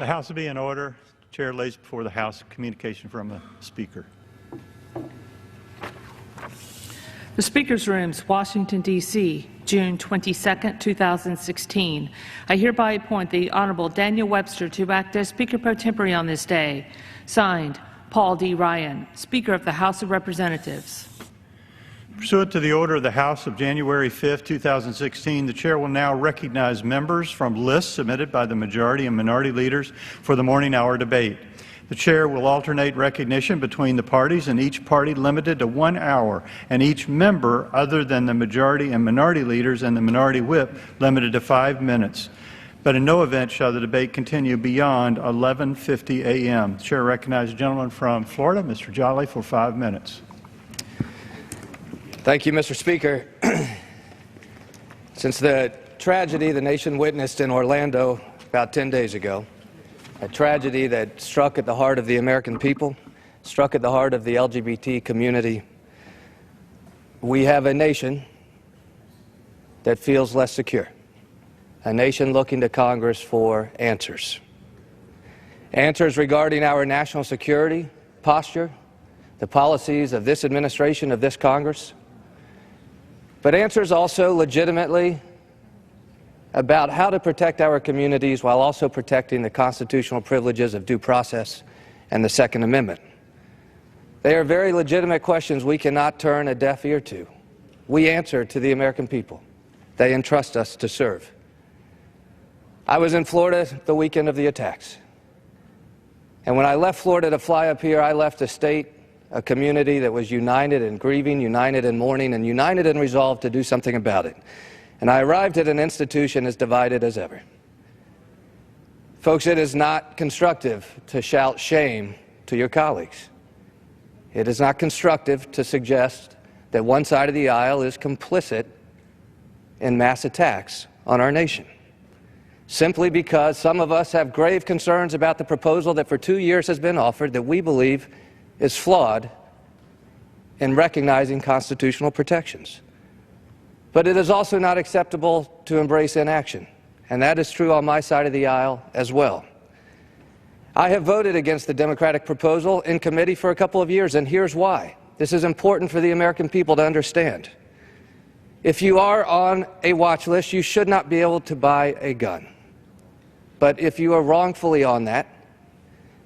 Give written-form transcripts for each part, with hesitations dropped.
The House will be in order. The Chair lays before the House a communication from the Speaker. The Speaker's Rooms, Washington, D.C., June 22, 2016. I hereby appoint the Honorable Daniel Webster to act as Speaker pro tempore on this day. Signed, Paul D. Ryan, Speaker of the House of Representatives. Pursuant to the order of the House of January 5, 2016, the Chair will now recognize members from lists submitted by the majority and minority leaders for the morning hour debate. The Chair will alternate recognition between the parties, and each party limited to 1 hour, and each member other than the majority and minority leaders and the minority whip limited to 5 minutes. But in no event shall the debate continue beyond 11:50 a.m. The Chair recognizes the gentleman from Florida, Mr. Jolly, for 5 minutes. Thank you, Mr. Speaker. Since the tragedy the nation witnessed in Orlando about 10 days ago, a tragedy that struck at the heart of the American people, struck at the heart of the LGBT community, we have a nation that feels less secure, a nation looking to Congress for answers. Answers regarding our national security posture, the policies of this administration, of this Congress, but answers also legitimately about how to protect our communities while also protecting the constitutional privileges of due process and the Second Amendment. They are very legitimate questions we cannot turn a deaf ear to. We answer to the American people. They entrust us to serve. I was in Florida the weekend of the attacks. And when I left Florida to fly up here, I left a state, a community that was united in grieving, united in mourning, and united in resolve to do something about it. And I arrived at an institution as divided as ever. Folks, it is not constructive to shout shame to your colleagues. It is not constructive to suggest that one side of the aisle is complicit in mass attacks on our nation, simply because some of us have grave concerns about the proposal that for 2 years has been offered that we believe is flawed in recognizing constitutional protections. But it is also not acceptable to embrace inaction, and that is true on my side of the aisle as well. I have voted against the Democratic proposal in committee for a couple of years, and here's why. This is important for the American people to understand. If you are on a watch list, you should not be able to buy a gun. But if you are wrongfully on that,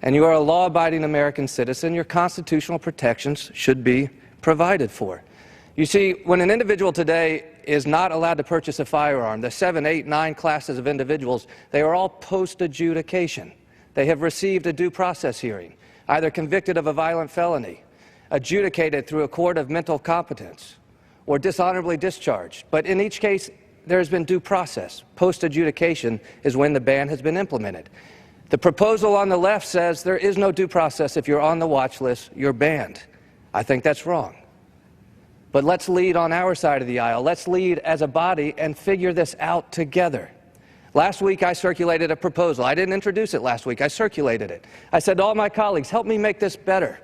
and you are a law-abiding American citizen, your constitutional protections should be provided for. You see, when an individual today is not allowed to purchase a firearm, the 7, 8, 9 classes of individuals, they are all post-adjudication. They have received a due process hearing, either convicted of a violent felony, adjudicated through a court of mental competence, or dishonorably discharged. But in each case, there has been due process. Post-adjudication is when the ban has been implemented. The proposal on the left says there is no due process. If you're on the watch list, you're banned. I think that's wrong. But let's lead on our side of the aisle. Let's lead as a body and figure this out together. Last week, I circulated a proposal. I didn't introduce it last week. I circulated it. I said to all my colleagues, help me make this better.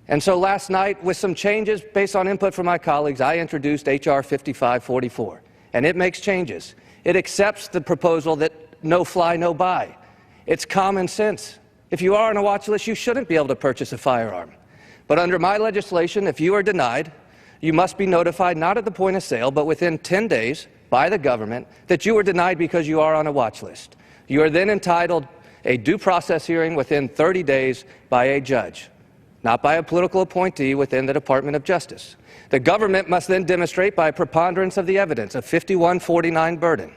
And so last night, with some changes based on input from my colleagues, I introduced H.R. 5544. And it makes changes. It accepts the proposal that no fly, no buy. It's common sense. If you are on a watch list, you shouldn't be able to purchase a firearm. But under my legislation, if you are denied, you must be notified not at the point of sale, but within 10 days by the government that you were denied because you are on a watch list. You are then entitled a due process hearing within 30 days by a judge, not by a political appointee within the Department of Justice. The government must then demonstrate by a preponderance of the evidence, a 51-49 burden,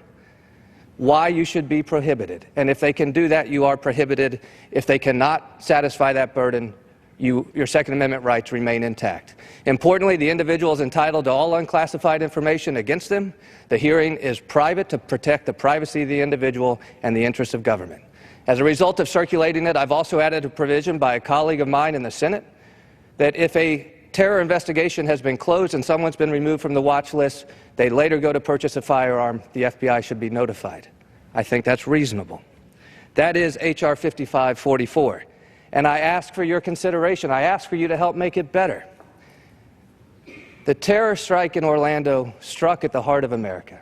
why you should be prohibited. And if they can do that, you are prohibited. If they cannot satisfy that burden, your Second Amendment rights remain intact. Importantly, the individual is entitled to all unclassified information against them. The hearing is private to protect the privacy of the individual and the interests of government. As a result of circulating it, I've also added a provision by a colleague of mine in the Senate that if a terror investigation has been closed and someone's been removed from the watch list, they later go to purchase a firearm, the FBI should be notified. I think that's reasonable. That is H.R. 5544. And I ask for your consideration. I ask for you to help make it better. The terror strike in Orlando struck at the heart of America.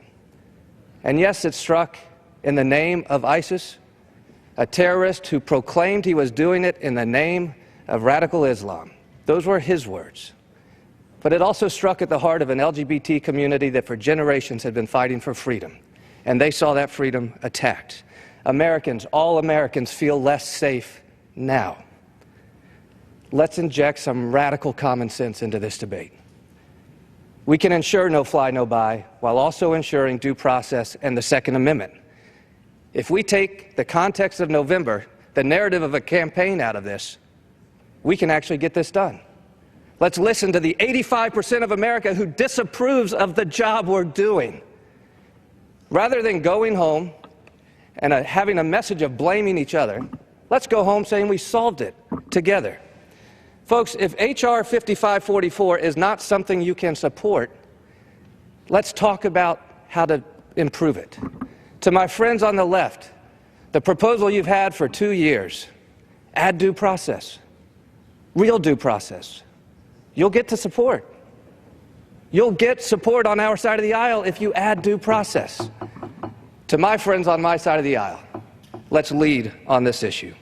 And yes, it struck in the name of ISIS, a terrorist who proclaimed he was doing it in the name of radical Islam. Those were his words. But it also struck at the heart of an LGBT community that for generations had been fighting for freedom, and they saw that freedom attacked. Americans, all Americans, feel less safe now. Let's inject some radical common sense into this debate. We can ensure no fly, no buy, while also ensuring due process and the Second Amendment. If we take the context of November, the narrative of a campaign out of this, we can actually get this done. Let's listen to the 85% of America who disapproves of the job we're doing. Rather than going home and having a message of blaming each other, let's go home saying we solved it together. Folks, if H.R. 5544 is not something you can support, let's talk about how to improve it. To my friends on the left, the proposal you've had for 2 years, add due process, real due process. You'll get to support. You'll get support on our side of the aisle if you add due process. To my friends on my side of the aisle, let's lead on this issue.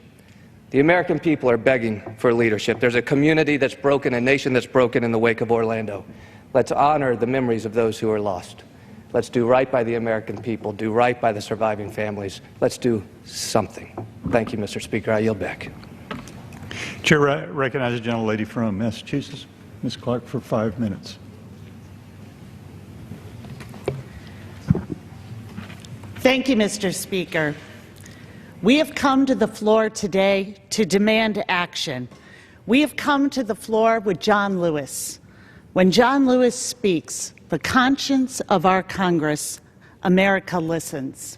The American people are begging for leadership. There's a community that's broken, a nation that's broken in the wake of Orlando. Let's honor the memories of those who are lost. Let's do right by the American people, do right by the surviving families. Let's do something. Thank you, Mr. Speaker. I yield back. Chair recognizes the gentlelady from Massachusetts, Ms. Clark, for 5 minutes. Thank you, Mr. Speaker. We have come to the floor today to demand action. We have come to the floor with John Lewis. When John Lewis speaks, the conscience of our Congress, America listens.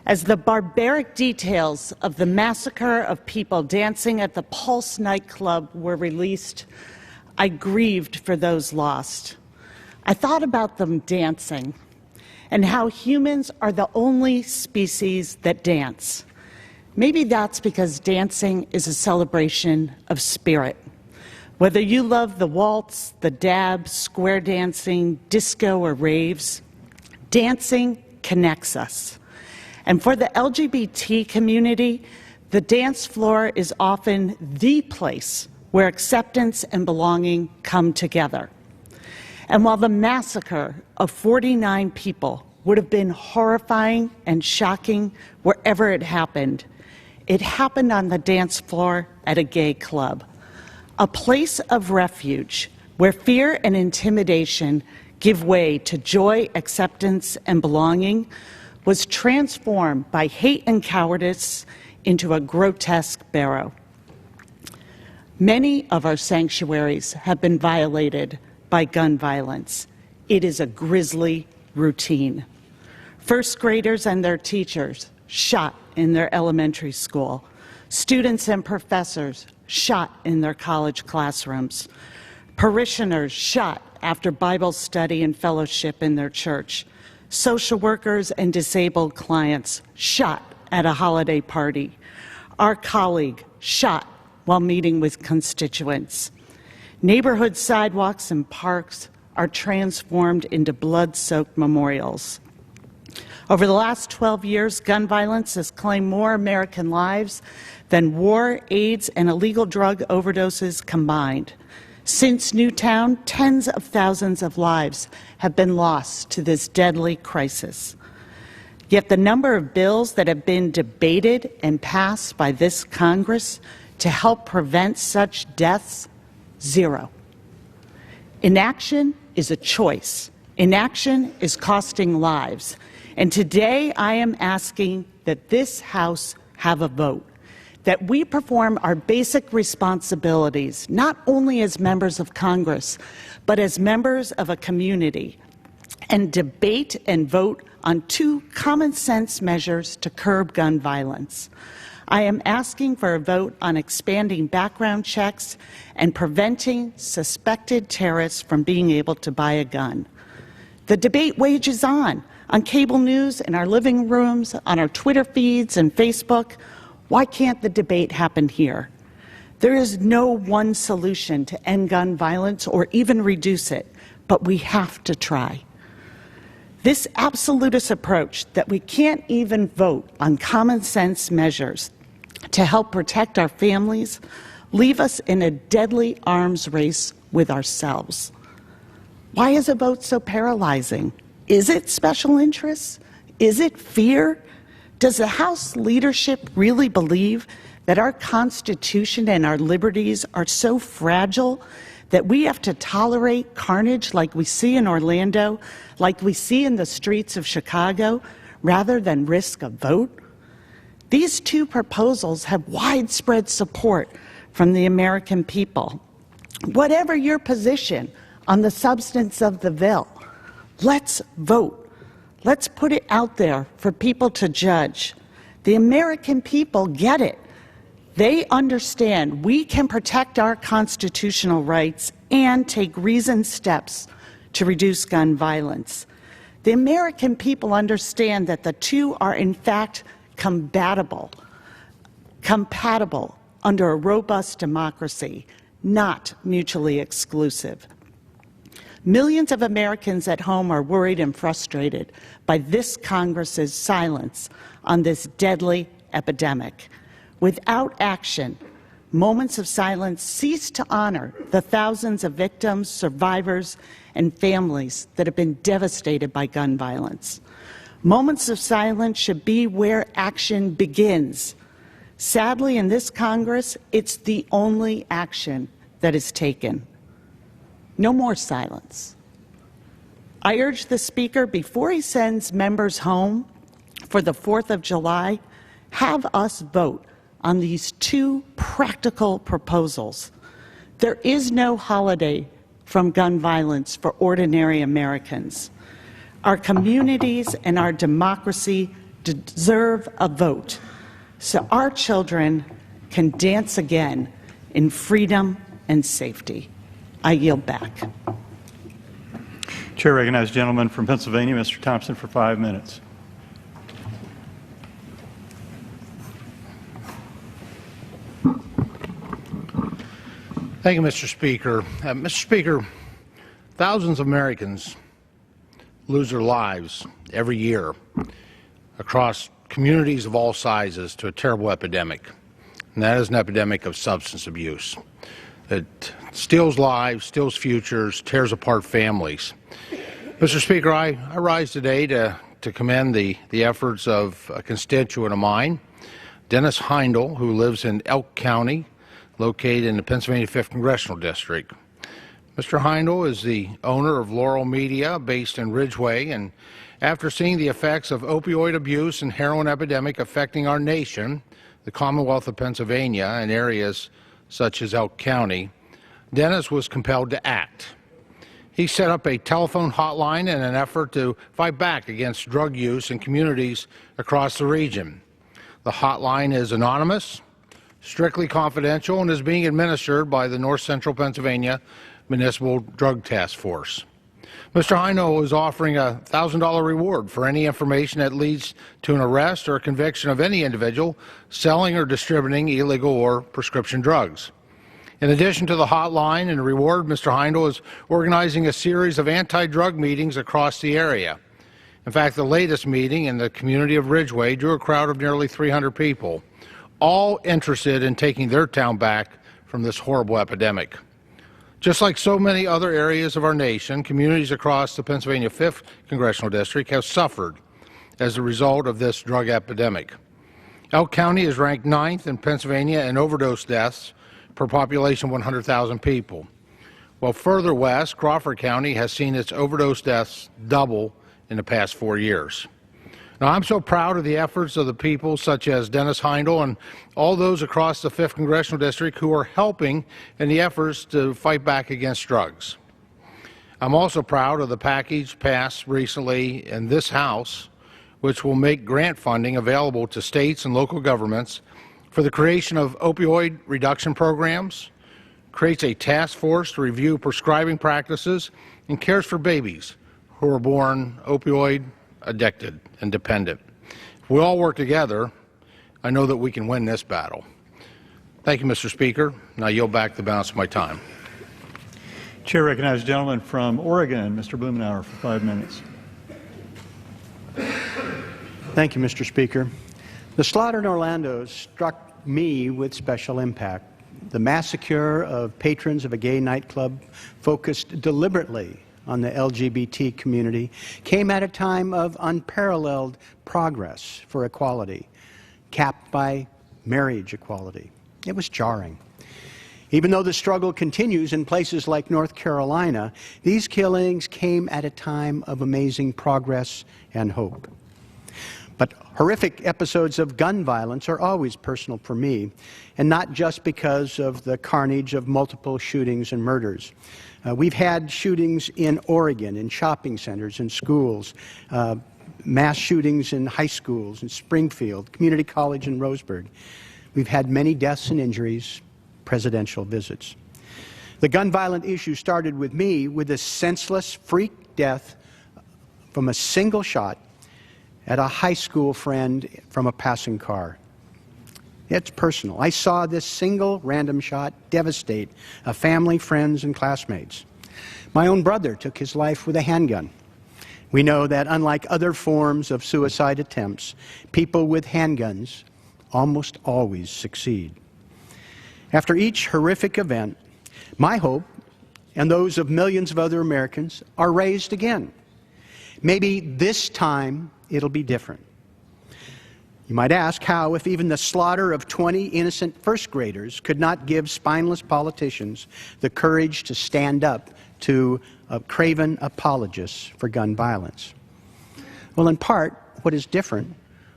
As the barbaric details of the massacre of people dancing at the Pulse nightclub were released, I grieved for those lost. I thought about them dancing and how humans are the only species that dance. Maybe that's because dancing is a celebration of spirit. Whether you love the waltz, the dab, square dancing, disco, or raves, dancing connects us. And for the LGBT community, the dance floor is often the place where acceptance and belonging come together. And while the massacre of 49 people would have been horrifying and shocking wherever it happened on the dance floor at a gay club, a place of refuge where fear and intimidation give way to joy, acceptance, and belonging, was transformed by hate and cowardice into a grotesque barrow. Many of our sanctuaries have been violated by gun violence. It is a grisly routine. First graders and their teachers shot in their elementary school. Students and professors shot in their college classrooms. Parishioners shot after Bible study and fellowship in their church. Social workers and disabled clients shot at a holiday party. Our colleague shot while meeting with constituents. Neighborhood sidewalks and parks are transformed into blood-soaked memorials. Over the last 12 years, gun violence has claimed more American lives than war, AIDS, and illegal drug overdoses combined. Since Newtown, tens of thousands of lives have been lost to this deadly crisis. Yet the number of bills that have been debated and passed by this Congress to help prevent such deaths, zero. Inaction is a choice. Inaction is costing lives. And today I am asking that this House have a vote, that we perform our basic responsibilities, not only as members of Congress, but as members of a community, and debate and vote on 2 common-sense measures to curb gun violence. I am asking for a vote on expanding background checks and preventing suspected terrorists from being able to buy a gun. The debate wages on cable news, in our living rooms, on our Twitter feeds and Facebook. Why can't the debate happen here? There is no one solution to end gun violence or even reduce it, but we have to try. This absolutist approach that we can't even vote on common sense measures to help protect our families leave us in a deadly arms race with ourselves. Why is a vote so paralyzing? Is it special interests? Is it fear? Does the House leadership really believe that our Constitution and our liberties are so fragile that we have to tolerate carnage like we see in Orlando, like we see in the streets of Chicago, rather than risk a vote? These two proposals have widespread support from the American people. Whatever your position on the substance of the bill, let's vote. Let's put it out there for people to judge. The American people get it. They understand we can protect our constitutional rights and take reasoned steps to reduce gun violence. The American people understand that the two are in fact compatible under a robust democracy, not mutually exclusive. Millions of Americans at home are worried and frustrated by this Congress's silence on this deadly epidemic. Without action, moments of silence cease to honor the thousands of victims, survivors, and families that have been devastated by gun violence. Moments of silence should be where action begins. Sadly, in this Congress, it's the only action that is taken. No more silence. I urge the Speaker, before he sends members home for the 4th of July, have us vote on these two practical proposals. There is no holiday from gun violence for ordinary Americans. Our communities and our democracy deserve a vote so our children can dance again in freedom and safety. I yield back. Chair recognizes the gentleman from Pennsylvania, Mr. Thompson, for 5 minutes. Thank you, Mr. Speaker. Mr. Speaker, thousands of Americans lose their lives every year across communities of all sizes to a terrible epidemic, and that is an epidemic of substance abuse. It steals lives, steals futures, tears apart families. Mr. Speaker, I rise today to commend the efforts of a constituent of mine, Dennis Heindel, who lives in Elk County, located in the Pennsylvania 5th Congressional District. Mr. Heindel is the owner of Laurel Media, based in Ridgeway, and after seeing the effects of opioid abuse and heroin epidemic affecting our nation, the Commonwealth of Pennsylvania, and areas such as Elk County, Dennis was compelled to act. He set up a telephone hotline in an effort to fight back against drug use in communities across the region. The hotline is anonymous, strictly confidential, and is being administered by the North Central Pennsylvania Municipal Drug Task Force. Mr. Heindel is offering a $1,000 reward for any information that leads to an arrest or a conviction of any individual selling or distributing illegal or prescription drugs. In addition to the hotline and reward, Mr. Heindel is organizing a series of anti-drug meetings across the area. In fact, the latest meeting in the community of Ridgeway drew a crowd of nearly 300 people, all interested in taking their town back from this horrible epidemic. Just like so many other areas of our nation, communities across the Pennsylvania 5th Congressional District have suffered as a result of this drug epidemic. Elk County is ranked 9th in Pennsylvania in overdose deaths per population 100,000 people, while further west, Crawford County has seen its overdose deaths double in the past 4 years. Now, I'm so proud of the efforts of the people such as Dennis Heindel and all those across the 5th Congressional District who are helping in the efforts to fight back against drugs. I'm also proud of the package passed recently in this House, which will make grant funding available to states and local governments for the creation of opioid reduction programs, creates a task force to review prescribing practices, and cares for babies who are born opioid addicted and dependent. If we all work together, I know that we can win this battle. Thank you, Mr. Speaker. Now yield back the balance of my time. Chair recognizes the gentleman from Oregon, Mr. Blumenauer, for 5 minutes. Thank you, Mr. Speaker. The slaughter in Orlando struck me with special impact. The massacre of patrons of a gay nightclub focused deliberately on the LGBT community came at a time of unparalleled progress for equality, capped by marriage equality. It was jarring. Even though the struggle continues in places like North Carolina, these killings came at a time of amazing progress and hope. But horrific episodes of gun violence are always personal for me, and not just because of the carnage of multiple shootings and murders. We've had shootings in Oregon, in shopping centers, in schools, mass shootings in high schools, in Springfield, Community College in Roseburg. We've had many deaths and injuries, presidential visits. The gun violence issue started with me with a senseless freak death from a single shot at a high school friend from a passing car. It's personal. I saw this single random shot devastate a family, friends, and classmates. My own brother took his life with a handgun. We know that unlike other forms of suicide attempts, people with handguns almost always succeed. After each horrific event, my hope and those of millions of other Americans are raised again. Maybe this time it'll be different. You might ask how, if even the slaughter of 20 innocent first graders could not give spineless politicians the courage to stand up to craven apologists for gun violence. Well, in part, what is different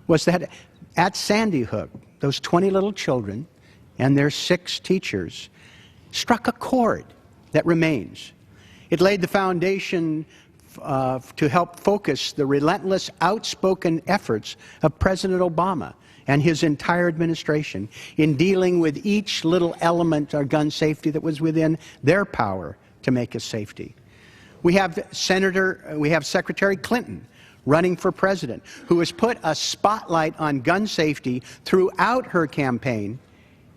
was that at Sandy Hook, those 20 little children and their 6 teachers struck a chord that remains. It laid the foundation to help focus the relentless, outspoken efforts of President Obama and his entire administration in dealing with each little element of gun safety that was within their power to make a safety. We have Secretary Clinton running for president, who has put a spotlight on gun safety throughout her campaign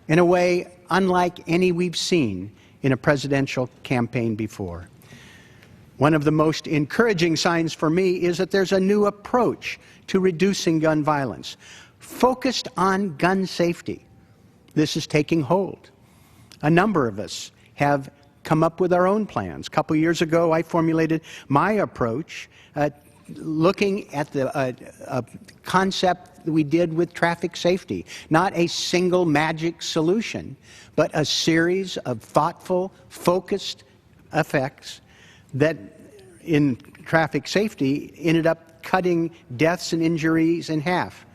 in a way unlike any we've seen in a presidential campaign before. One of the most encouraging signs for me is that there's a new approach to reducing gun violence, focused on gun safety. This is taking hold. A number of us have come up with our own plans. A couple years ago, I formulated my approach, looking at the concept that we did with traffic safety. Not a single magic solution, but a series of thoughtful, focused effects that in traffic safety ended up cutting deaths and injuries in half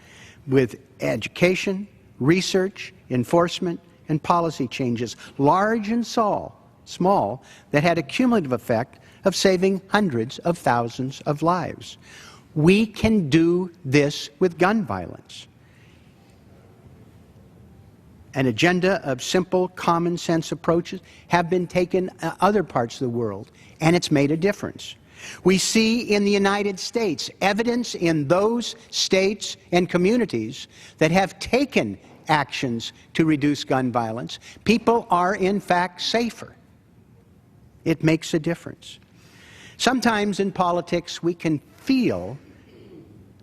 with education, research, enforcement, and policy changes, large and small, that had a cumulative effect of saving hundreds of thousands of lives. We can do this with gun violence. An agenda of simple, common-sense approaches have been taken in other parts of the world, and it's made a difference. We see in the United States evidence in those states and communities that have taken actions to reduce gun violence. People are, in fact, safer. It makes a difference. Sometimes in politics, we can feel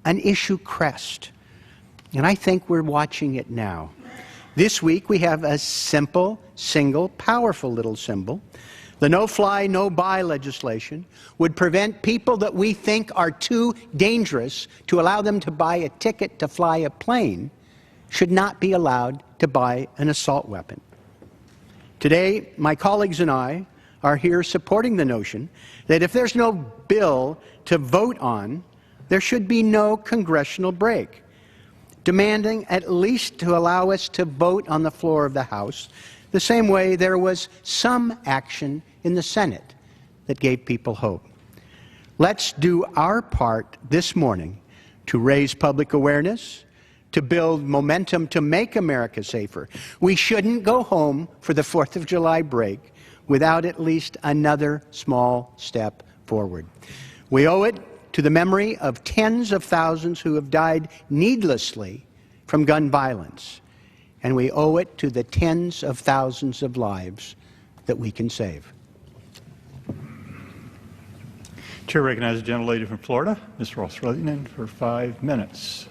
an issue crest, and I think we're watching it now. This week, we have a simple, single, powerful little symbol. The no-fly, no-buy legislation would prevent people that we think are too dangerous to allow them to buy a ticket to fly a plane should not be allowed to buy an assault weapon. Today, my colleagues and I are here supporting the notion that if there's no bill to vote on, there should be no congressional break, demanding at least to allow us to vote on the floor of the House the same way there was some action in the Senate that gave people hope. Let's do our part this morning to raise public awareness, to build momentum to make America safer. We shouldn't go home for the 4th of July break without at least another small step forward. We owe it to the memory of tens of thousands who have died needlessly from gun violence, and we owe it to the tens of thousands of lives that we can save. Chair recognizes the gentlelady from Florida, Ms. Ross-Rothman, for 5 minutes.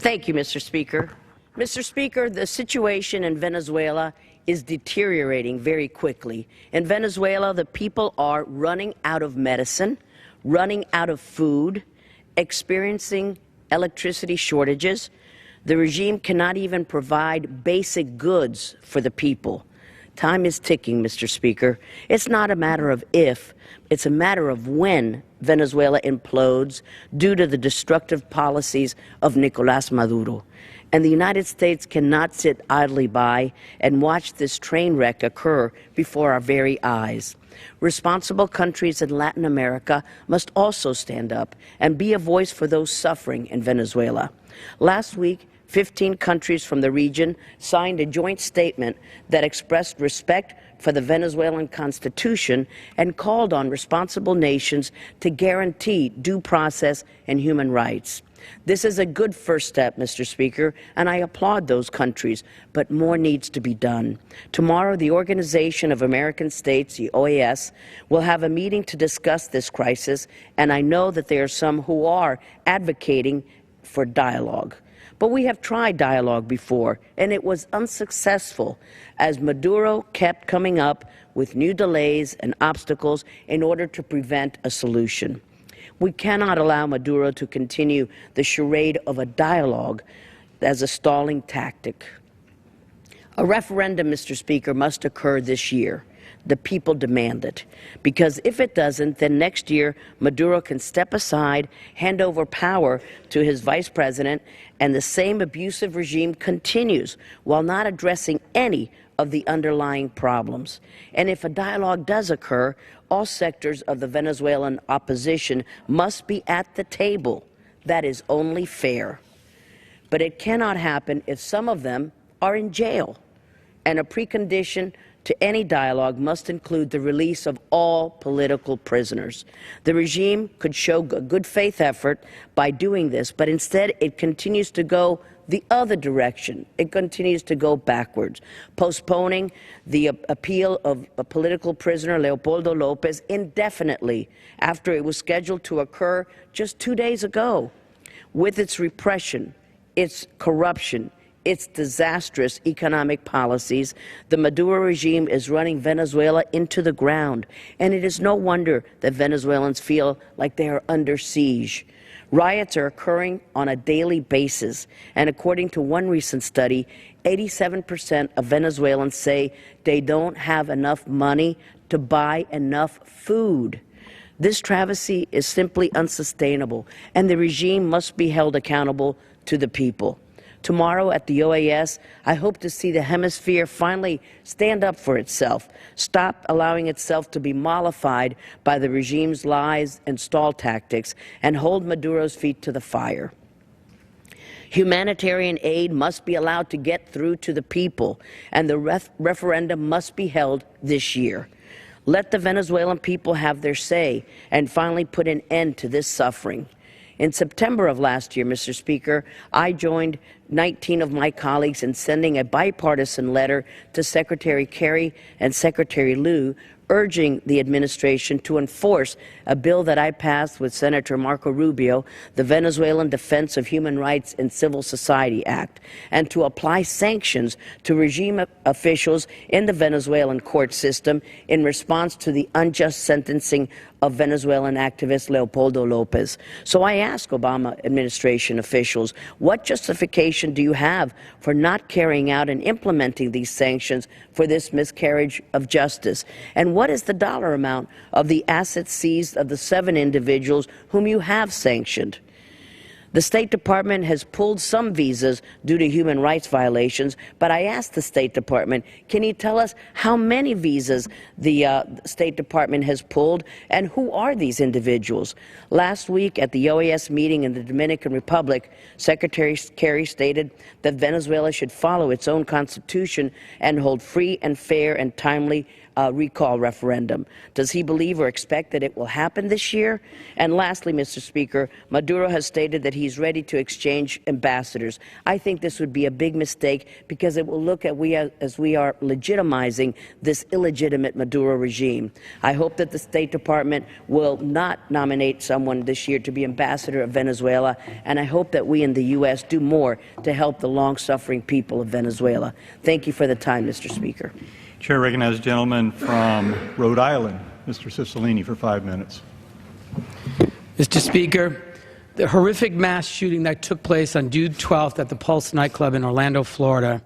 Thank you, Mr. Speaker. Mr. Speaker, the situation in Venezuela is deteriorating very quickly. In Venezuela, the people are running out of medicine, running out of food, experiencing electricity shortages. The regime cannot even provide basic goods for the people. Time is ticking, Mr. Speaker. It's not a matter of if, it's a matter of when Venezuela implodes due to the destructive policies of Nicolás Maduro. And the United States cannot sit idly by and watch this train wreck occur before our very eyes. Responsible countries in Latin America must also stand up and be a voice for those suffering in Venezuela. Last week, 15 countries from the region signed a joint statement that expressed respect for the Venezuelan Constitution and called on responsible nations to guarantee due process and human rights. This is a good first step, Mr. Speaker, and I applaud those countries, but more needs to be done. Tomorrow, the Organization of American States, the OAS, will have a meeting to discuss this crisis, and I know that there are some who are advocating for dialogue. But we have tried dialogue before, and it was unsuccessful, as Maduro kept coming up with new delays and obstacles in order to prevent a solution. We cannot allow Maduro to continue the charade of a dialogue as a stalling tactic. A referendum, Mr. Speaker, must occur this year. The people demand it. Because if it doesn't, then next year Maduro can step aside, hand over power to his vice president, and the same abusive regime continues while not addressing any of the underlying problems. And if a dialogue does occur, all sectors of the Venezuelan opposition must be at the table. That is only fair. But it cannot happen if some of them are in jail. And a precondition to any dialogue must include the release of all political prisoners. The regime could show a good faith effort by doing this, but instead it continues to go the other direction. It continues to go backwards, postponing the appeal of a political prisoner, Leopoldo Lopez, indefinitely after it was scheduled to occur just 2 days ago. With its repression, its corruption, its disastrous economic policies, the Maduro regime is running Venezuela into the ground, and it is no wonder that Venezuelans feel like they are under siege. Riots are occurring on a daily basis, and according to one recent study, 87% of Venezuelans say they don't have enough money to buy enough food. This travesty is simply unsustainable, and the regime must be held accountable to the people. Tomorrow at the OAS, I hope to see the hemisphere finally stand up for itself, stop allowing itself to be mollified by the regime's lies and stall tactics, and hold Maduro's feet to the fire. Humanitarian aid must be allowed to get through to the people, and the referendum must be held this year. Let the Venezuelan people have their say and finally put an end to this suffering. In September of last year, Mr. Speaker, I joined 19 of my colleagues in sending a bipartisan letter to Secretary Kerry and Secretary Liu urging the administration to enforce a bill that I passed with Senator Marco Rubio, the Venezuelan Defense of Human Rights and Civil Society Act, and to apply sanctions to regime officials in the Venezuelan court system in response to the unjust sentencing of Venezuelan activist Leopoldo Lopez. So I ask Obama administration officials, what justification do you have for not carrying out and implementing these sanctions for this miscarriage of justice? And what is the dollar amount of the assets seized of the 7 individuals whom you have sanctioned? The State Department has pulled some visas due to human rights violations, but I asked the State Department, can you tell us how many visas the State Department has pulled, and who are these individuals? Last week at the OAS meeting in the Dominican Republic, Secretary Kerry stated that Venezuela should follow its own constitution and hold free and fair and timely recall referendum? Does he believe or expect that it will happen this year? And lastly, Mr. Speaker, Maduro has stated that he's ready to exchange ambassadors. I think this would be a big mistake because it will look at as we are legitimizing this illegitimate Maduro regime. I hope that the State Department will not nominate someone this year to be ambassador of Venezuela, and I hope that we in the U.S. do more to help the long-suffering people of Venezuela. Thank you for the time, Mr. Speaker. Chair recognizes the gentleman from Rhode Island, Mr. Cicilline, for 5 minutes. Mr. Speaker, the horrific mass shooting that took place on June 12th at the Pulse nightclub in Orlando, Florida,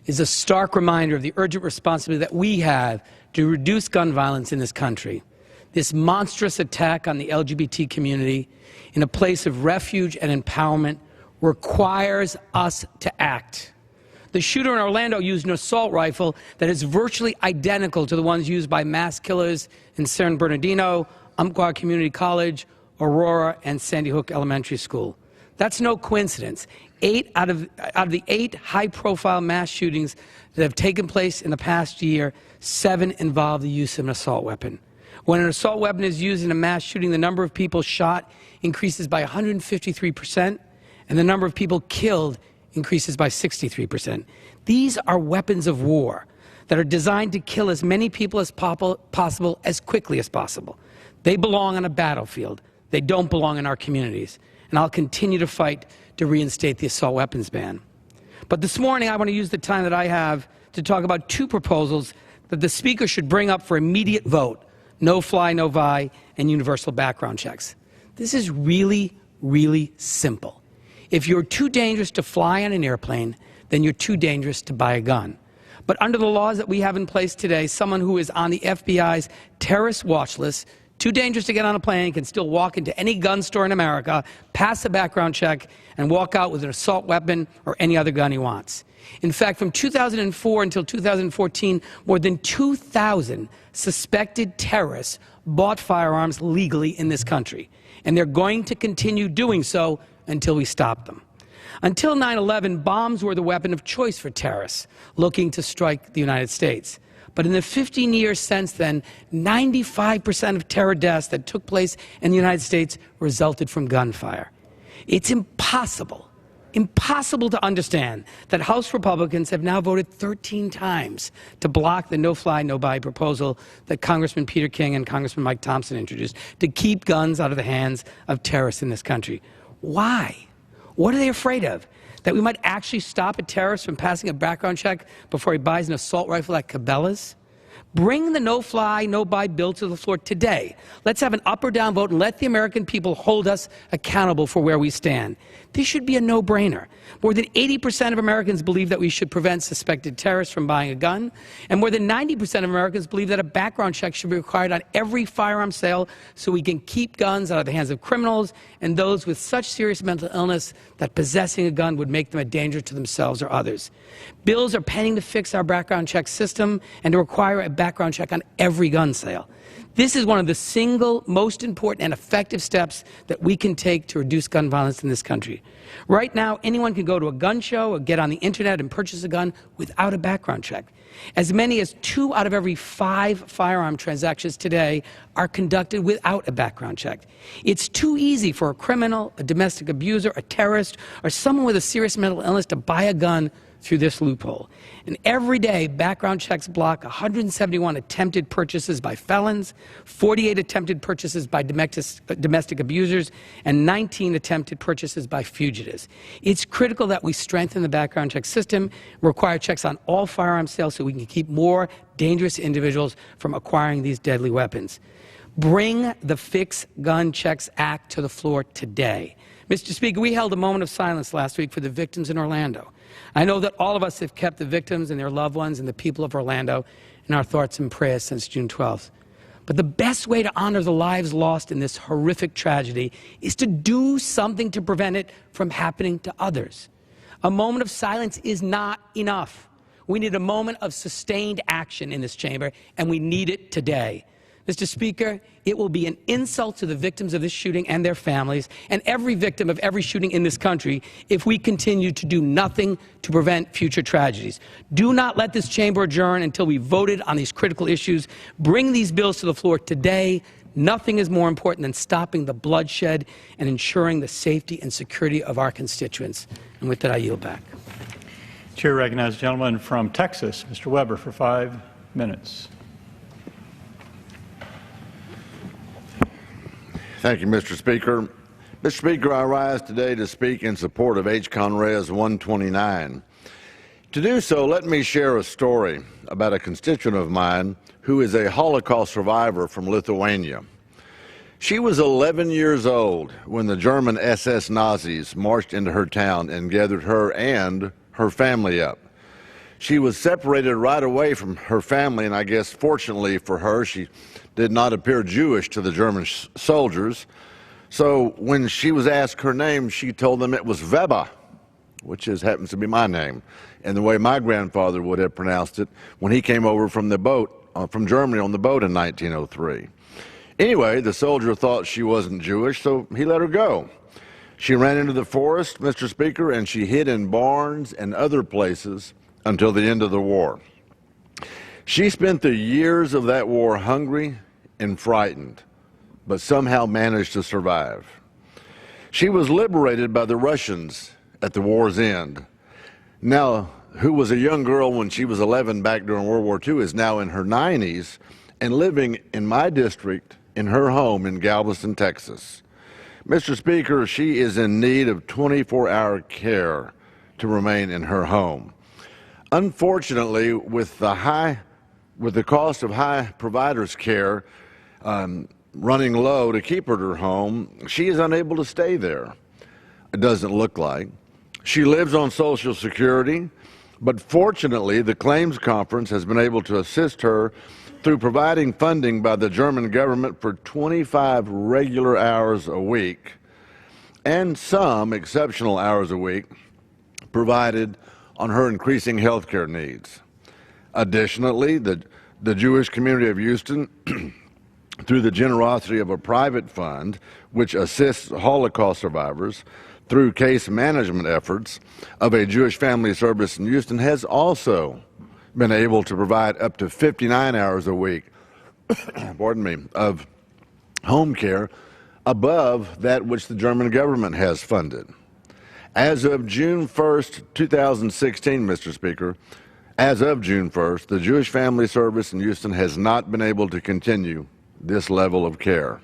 is a stark reminder of the urgent responsibility that we have to reduce gun violence in this country. This monstrous attack on the LGBT community in a place of refuge and empowerment requires us to act. The shooter in Orlando used an assault rifle that is virtually identical to the ones used by mass killers in San Bernardino, Umpqua Community College, Aurora, and Sandy Hook Elementary School. That's no coincidence. Out of the 8 high-profile mass shootings that have taken place in the past year, 7 involve the use of an assault weapon. When an assault weapon is used in a mass shooting, the number of people shot increases by 153%, and the number of people killed increases by 63%. These are weapons of war that are designed to kill as many people as possible as quickly as possible. They belong on a battlefield. They don't belong in our communities. And I'll continue to fight to reinstate the assault weapons ban. But this morning, I want to use the time that I have to talk about 2 proposals that the Speaker should bring up for immediate vote: no-fly, no-buy, and universal background checks. This is really, really simple. If you're too dangerous to fly on an airplane, then you're too dangerous to buy a gun. But under the laws that we have in place today, someone who is on the FBI's terrorist watch list, too dangerous to get on a plane, can still walk into any gun store in America, pass a background check, and walk out with an assault weapon or any other gun he wants. In fact, from 2004 until 2014, more than 2,000 suspected terrorists bought firearms legally in this country. And they're going to continue doing so until we stop them. Until 9/11, bombs were the weapon of choice for terrorists looking to strike the United States. But in the 15 years since then, 95% of terror deaths that took place in the United States resulted from gunfire. It's impossible to understand that House Republicans have now voted 13 times to block the no-fly, no-buy proposal that Congressman Peter King and Congressman Mike Thompson introduced to keep guns out of the hands of terrorists in this country. Why? What are they afraid of? That we might actually stop a terrorist from passing a background check before he buys an assault rifle at Cabela's? Bring the no-fly, no-buy bill to the floor today. Let's have an up or down vote and let the American people hold us accountable for where we stand. This should be a no-brainer. More than 80% of Americans believe that we should prevent suspected terrorists from buying a gun, and more than 90% of Americans believe that a background check should be required on every firearm sale so we can keep guns out of the hands of criminals and those with such serious mental illness that possessing a gun would make them a danger to themselves or others. Bills are pending to fix our background check system and to require a background check on every gun sale. This is one of the single most important and effective steps that we can take to reduce gun violence in this country. Right now, anyone can go to a gun show or get on the internet and purchase a gun without a background check. As many as 2 out of every 5 firearm transactions today are conducted without a background check. It's too easy for a criminal, a domestic abuser, a terrorist, or someone with a serious mental illness to buy a gun through this loophole. And every day, background checks block 171 attempted purchases by felons, 48 attempted purchases by domestic abusers, and 19 attempted purchases by fugitives. It's critical that we strengthen the background check system, require checks on all firearm sales so we can keep more dangerous individuals from acquiring these deadly weapons. Bring the Fix Gun Checks Act to the floor today. Mr. Speaker, we held a moment of silence last week for the victims in Orlando. I know that all of us have kept the victims and their loved ones and the people of Orlando in our thoughts and prayers since June 12th. But the best way to honor the lives lost in this horrific tragedy is to do something to prevent it from happening to others. A moment of silence is not enough. We need a moment of sustained action in this chamber, and we need it today. Mr. Speaker, it will be an insult to the victims of this shooting and their families and every victim of every shooting in this country if we continue to do nothing to prevent future tragedies. Do not let this chamber adjourn until we voted on these critical issues. Bring these bills to the floor today. Nothing is more important than stopping the bloodshed and ensuring the safety and security of our constituents. And with that, I yield back. Chair recognizes the gentleman from Texas, Mr. Weber, for 5 minutes. Thank you, Mr. Speaker. Mr. Speaker, I rise today to speak in support of H-Con Res 129. To do so, let me share a story about a constituent of mine who is a Holocaust survivor from Lithuania. She was 11 years old when the German SS Nazis marched into her town and gathered her and her family up. She was separated right away from her family, and I guess fortunately for her, she did not appear Jewish to the German soldiers. So when she was asked her name, she told them it was Weber, which happens to be my name, and the way my grandfather would have pronounced it when he came over from the boat, from Germany on the boat in 1903. Anyway, the soldier thought she wasn't Jewish, so he let her go. She ran into the forest, Mr. Speaker, and she hid in barns and other places until the end of the war. She spent the years of that war hungry and frightened, but somehow managed to survive. She was liberated by the Russians at the war's end. Now, who was a young girl when she was 11 back during World War II, is now in her 90s and living in my district in her home in Galveston, Texas. Mr. Speaker, she is in need of 24-hour care to remain in her home. Unfortunately, with the cost of high providers' care running low to keep her at her home, she is unable to stay there. It doesn't look like. She lives on Social Security, but fortunately, the Claims Conference has been able to assist her through providing funding by the German government for 25 regular hours a week and some exceptional hours a week provided on her increasing health care needs. Additionally, the Jewish community of Houston, through the generosity of a private fund which assists Holocaust survivors through case management efforts of a Jewish family service in Houston, has also been able to provide up to 59 hours a week pardon me, of home care above that which the German government has funded. As of June 1st, 2016, Mr. Speaker, as of June 1st, the Jewish Family Service in Houston has not been able to continue this level of care.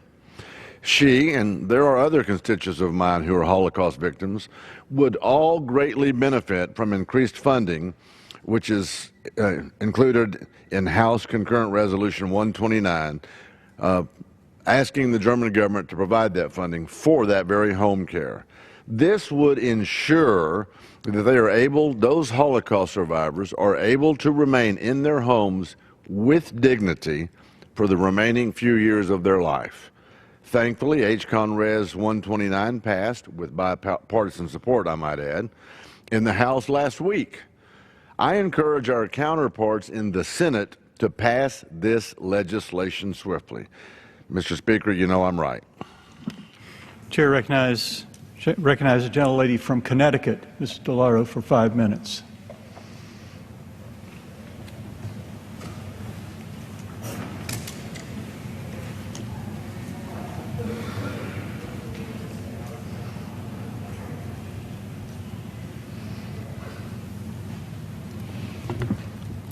She, and there are other constituents of mine who are Holocaust victims, would all greatly benefit from increased funding, which is included in House Concurrent Resolution 129, asking the German government to provide that funding for that very home care. This would ensure that they are able, those Holocaust survivors are able to remain in their homes with dignity for the remaining few years of their life. Thankfully, H-Con Res 129 passed, with bipartisan support, I might add, in the House last week. I encourage our counterparts in the Senate to pass this legislation swiftly. Mr. Speaker, you know I'm right. Chair recognizes the gentlelady from Connecticut, Ms. DeLauro, for 5 minutes.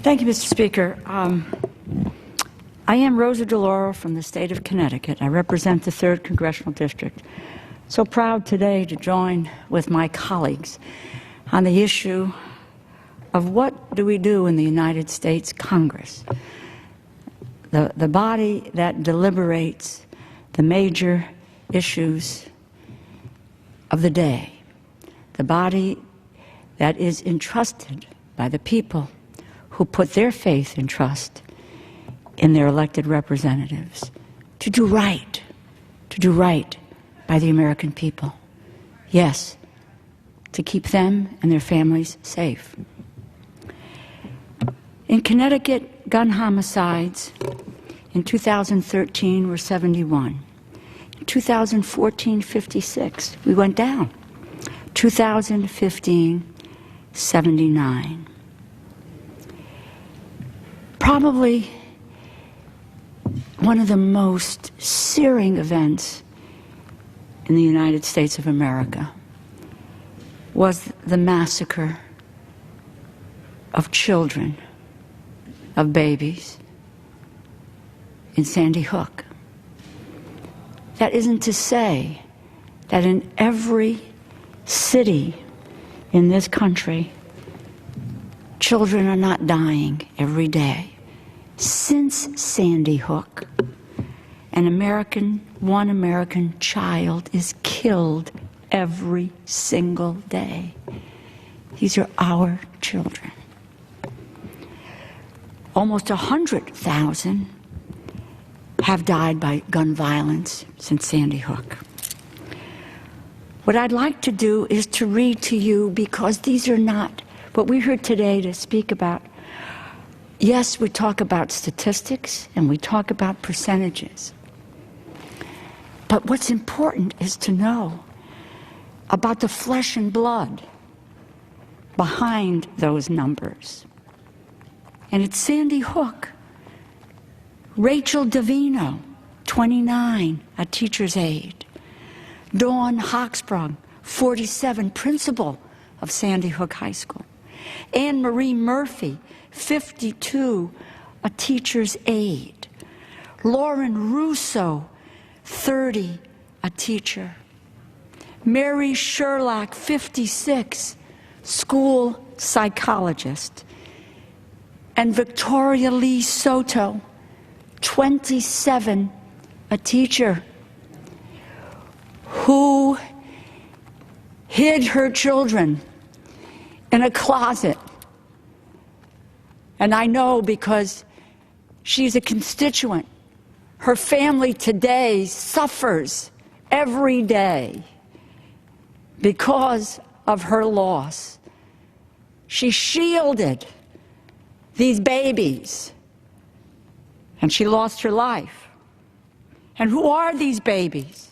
Thank you, Mr. Speaker. I am Rosa DeLauro from the state of Connecticut. I represent the 3rd Congressional District. So proud today to join with my colleagues on the issue of what do we do in the United States Congress, the body that deliberates the major issues of the day, the body that is entrusted by the people who put their faith and trust in their elected representatives to do right by the American people. Yes, to keep them and their families safe. In Connecticut, gun homicides In 2013, we're 71. In 2014, 56. We went down. 2015, 79. Probably one of the most searing events in the United States of America was the massacre of children, of babies, in Sandy Hook. That isn't to say that in every city in this country, children are not dying every day. Since Sandy Hook, one American child is killed every single day. These are our children. Almost 100,000 have died by gun violence since Sandy Hook. What I'd like to do is to read to you, because these are not what we heard today to speak about. Yes, we talk about statistics and we talk about percentages. But what's important is to know about the flesh and blood behind those numbers. And it's Sandy Hook. Rachel Davino, 29, a teacher's aide. Dawn Hochsprung, 47, principal of Sandy Hook High School. Anne Marie Murphy, 52, a teacher's aide. Lauren Russo, 30, a teacher. Mary Sherlock, 56, school psychologist. And Victoria Lee Soto, 27, a teacher who hid her children in a closet. And I know because she's a constituent. Her family today suffers every day because of her loss. She shielded these babies, and she lost her life. And who are these babies?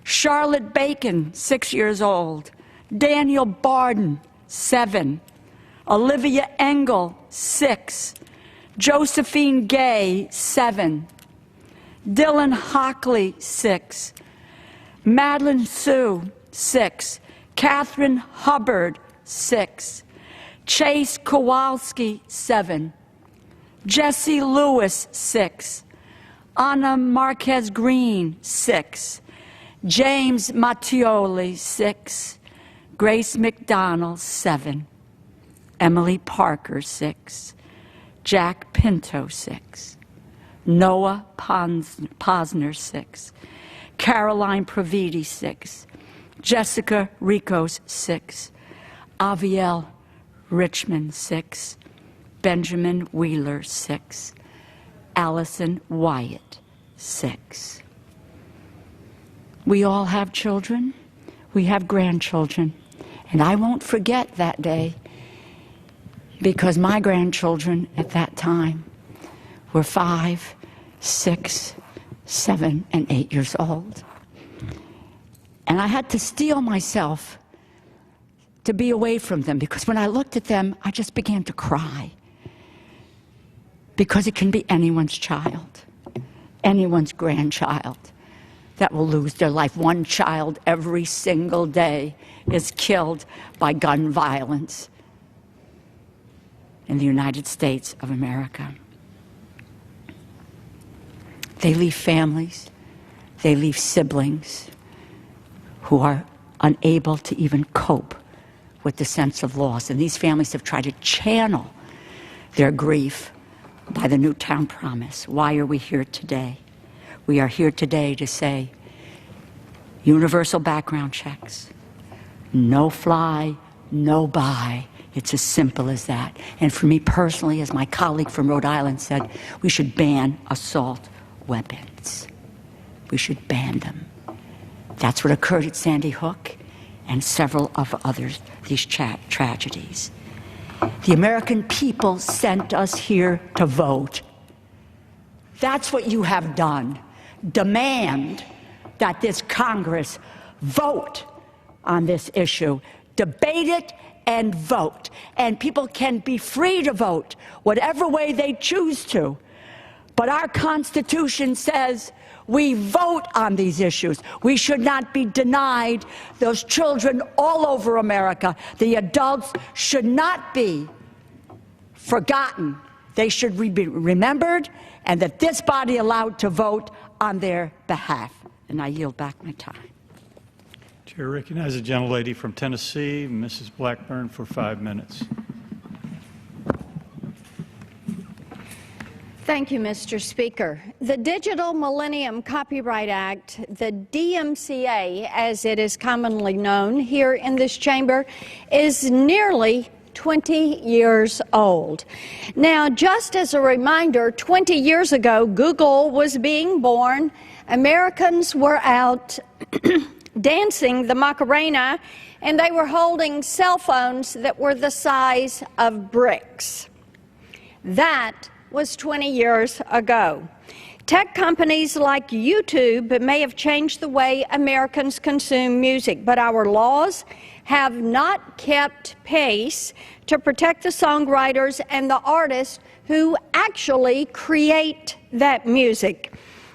Charlotte Bacon, 6 years old. Daniel Barden, 7. Olivia Engel, 6. Josephine Gay, 7. Dylan Hockley, 6. Madeline Sue, 6. Catherine Hubbard, 6. Chase Kowalski, 7. Jesse Lewis, 6. Anna Marquez Green, 6. James Mattioli, 6. Grace McDonald, 7. Emily Parker, 6. Jack Pinto, 6. Noah Posner, 6. Caroline Praviti, 6. Jessica Ricos, 6. Aviel Richmond, 6. Benjamin Wheeler, 6. Allison Wyatt, 6. We all have children. We have grandchildren. And I won't forget that day, because my grandchildren at that time were 5, 6, 7, and 8 years old. And I had to steel myself to be away from them, because when I looked at them, I just began to cry. Because it can be anyone's child, anyone's grandchild that will lose their life. One child every single day is killed by gun violence in the United States of America. They leave families, they leave siblings who are unable to even cope with the sense of loss. And these families have tried to channel their grief by the Newtown Promise. Why are we here today? We are here today to say universal background checks, no fly, no buy. It's as simple as that. And for me personally, as my colleague from Rhode Island said, we should ban assault weapons. We should ban them. That's what occurred at Sandy Hook and several of others, these tragedies. The American people sent us here to vote. That's what you have done. Demand that this Congress vote on this issue. Debate it and vote. And people can be free to vote whatever way they choose to. But our Constitution says we vote on these issues. We should not be denied. Those children all over America, the adults, should not be forgotten. They should be remembered, and that this body allowed to vote on their behalf. And I yield back my time. Chair recognizes the gentlelady from Tennessee, Mrs. Blackburn, for 5 minutes. Thank you, Mr. Speaker. The Digital Millennium Copyright Act, the DMCA, as it is commonly known here in this chamber, is nearly 20 years old. Now, just as a reminder, 20 years ago, Google was being born. Americans were out dancing the Macarena, and they were holding cell phones that were the size of bricks. That was 20 years ago. Tech companies like YouTube may have changed the way Americans consume music, but our laws have not kept pace to protect the songwriters and the artists who actually create that music.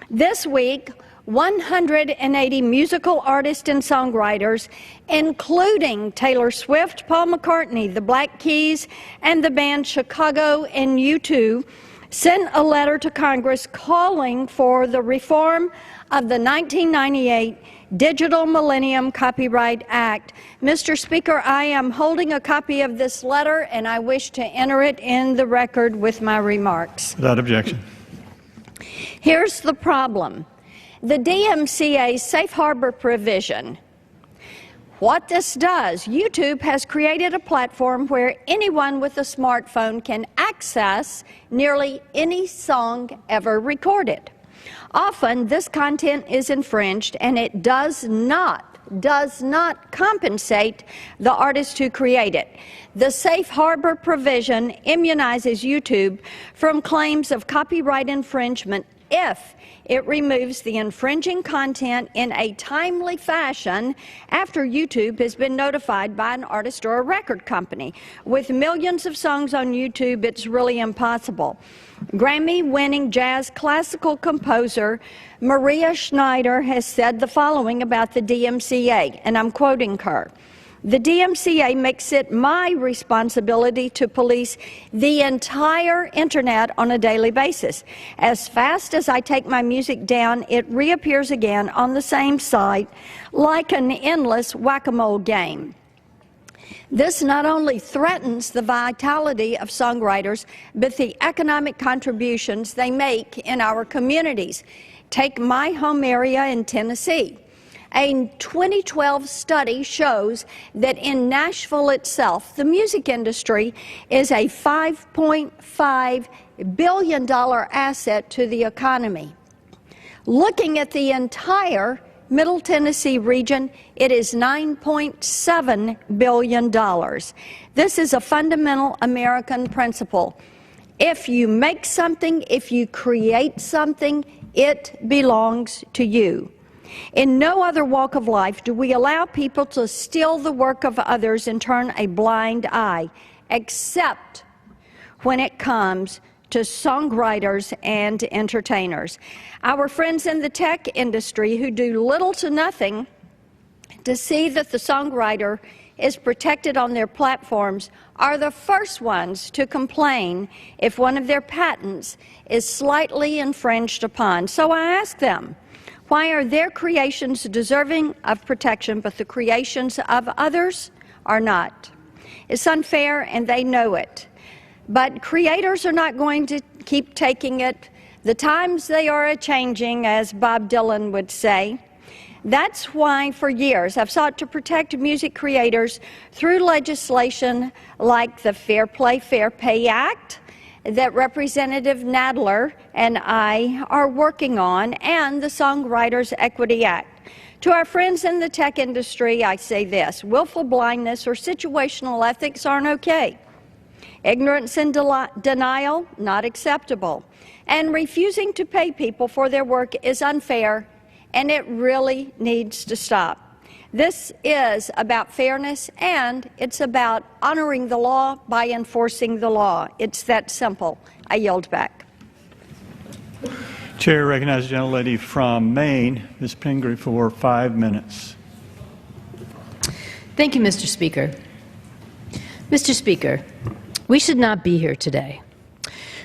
This week, 180 musical artists and songwriters, including Taylor Swift, Paul McCartney, the Black Keys, and the band Chicago and U2, sent a letter to Congress calling for the reform of the 1998 Digital Millennium Copyright Act. Mr. Speaker, I am holding a copy of this letter, and I wish to enter it in the record with my remarks. Without objection. Here's the problem. The DMCA's safe harbor provision. What this does, YouTube has created a platform where anyone with a smartphone can access nearly any song ever recorded. Often, this content is infringed, and it does not compensate the artist who create it. The safe harbor provision immunizes YouTube from claims of copyright infringement if it removes the infringing content in a timely fashion after YouTube has been notified by an artist or a record company. With millions of songs on YouTube, it's really impossible. Grammy-winning jazz classical composer Maria Schneider has said the following about the DMCA, and I'm quoting her. The DMCA makes it my responsibility to police the entire Internet on a daily basis. As fast as I take my music down, it reappears again on the same site like an endless whack-a-mole game. This not only threatens the vitality of songwriters, but the economic contributions they make in our communities. Take my home area in Tennessee. A 2012 study shows that in Nashville itself, the music industry is a $5.5 billion asset to the economy. Looking at the entire Middle Tennessee region, it is $9.7 billion. This is a fundamental American principle. If you make something, if you create something, it belongs to you. In no other walk of life do we allow people to steal the work of others and turn a blind eye, except when it comes to songwriters and entertainers. Our friends in the tech industry who do little to nothing to see that the songwriter is protected on their platforms are the first ones to complain if one of their patents is slightly infringed upon. So I ask them, why are their creations deserving of protection, but the creations of others are not? It's unfair, and they know it. But creators are not going to keep taking it. The times they are a-changing, as Bob Dylan would say. That's why, for years, I've sought to protect music creators through legislation like the Fair Play, Fair Pay Act, that Representative Nadler and I are working on, and the Songwriters Equity Act. To our friends in the tech industry, I say this: willful blindness or situational ethics aren't okay. Ignorance and denial, not acceptable. And refusing to pay people for their work is unfair, and it really needs to stop. This is about fairness, and it's about honoring the law by enforcing the law. It's that simple. I yield back. Chair recognizes the gentlelady from Maine, Ms. Pingree, for 5 minutes. Thank you, Mr. Speaker. Mr. Speaker, we should not be here today.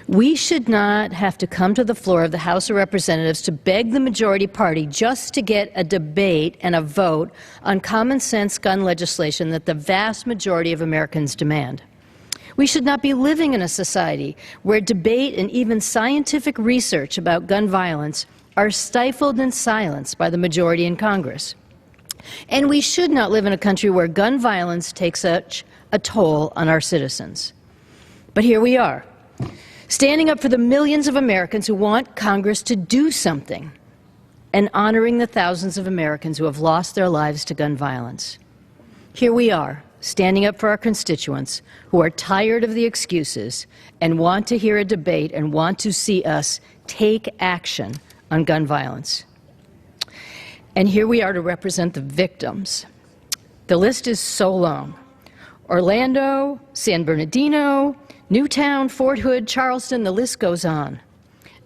We should not have to come to the floor of the House of Representatives to beg the majority party just to get a debate and a vote on common sense gun legislation that the vast majority of Americans demand. We should not be living in a society where debate and even scientific research about gun violence are stifled and silenced by the majority in Congress. And we should not live in a country where gun violence takes such a toll on our citizens. But here we are, standing up for the millions of Americans who want Congress to do something, and honoring the thousands of Americans who have lost their lives to gun violence. Here we are, standing up for our constituents who are tired of the excuses and want to hear a debate and want to see us take action on gun violence. And here we are to represent the victims. The list is so long. Orlando, San Bernardino, Newtown, Fort Hood, Charleston, the list goes on.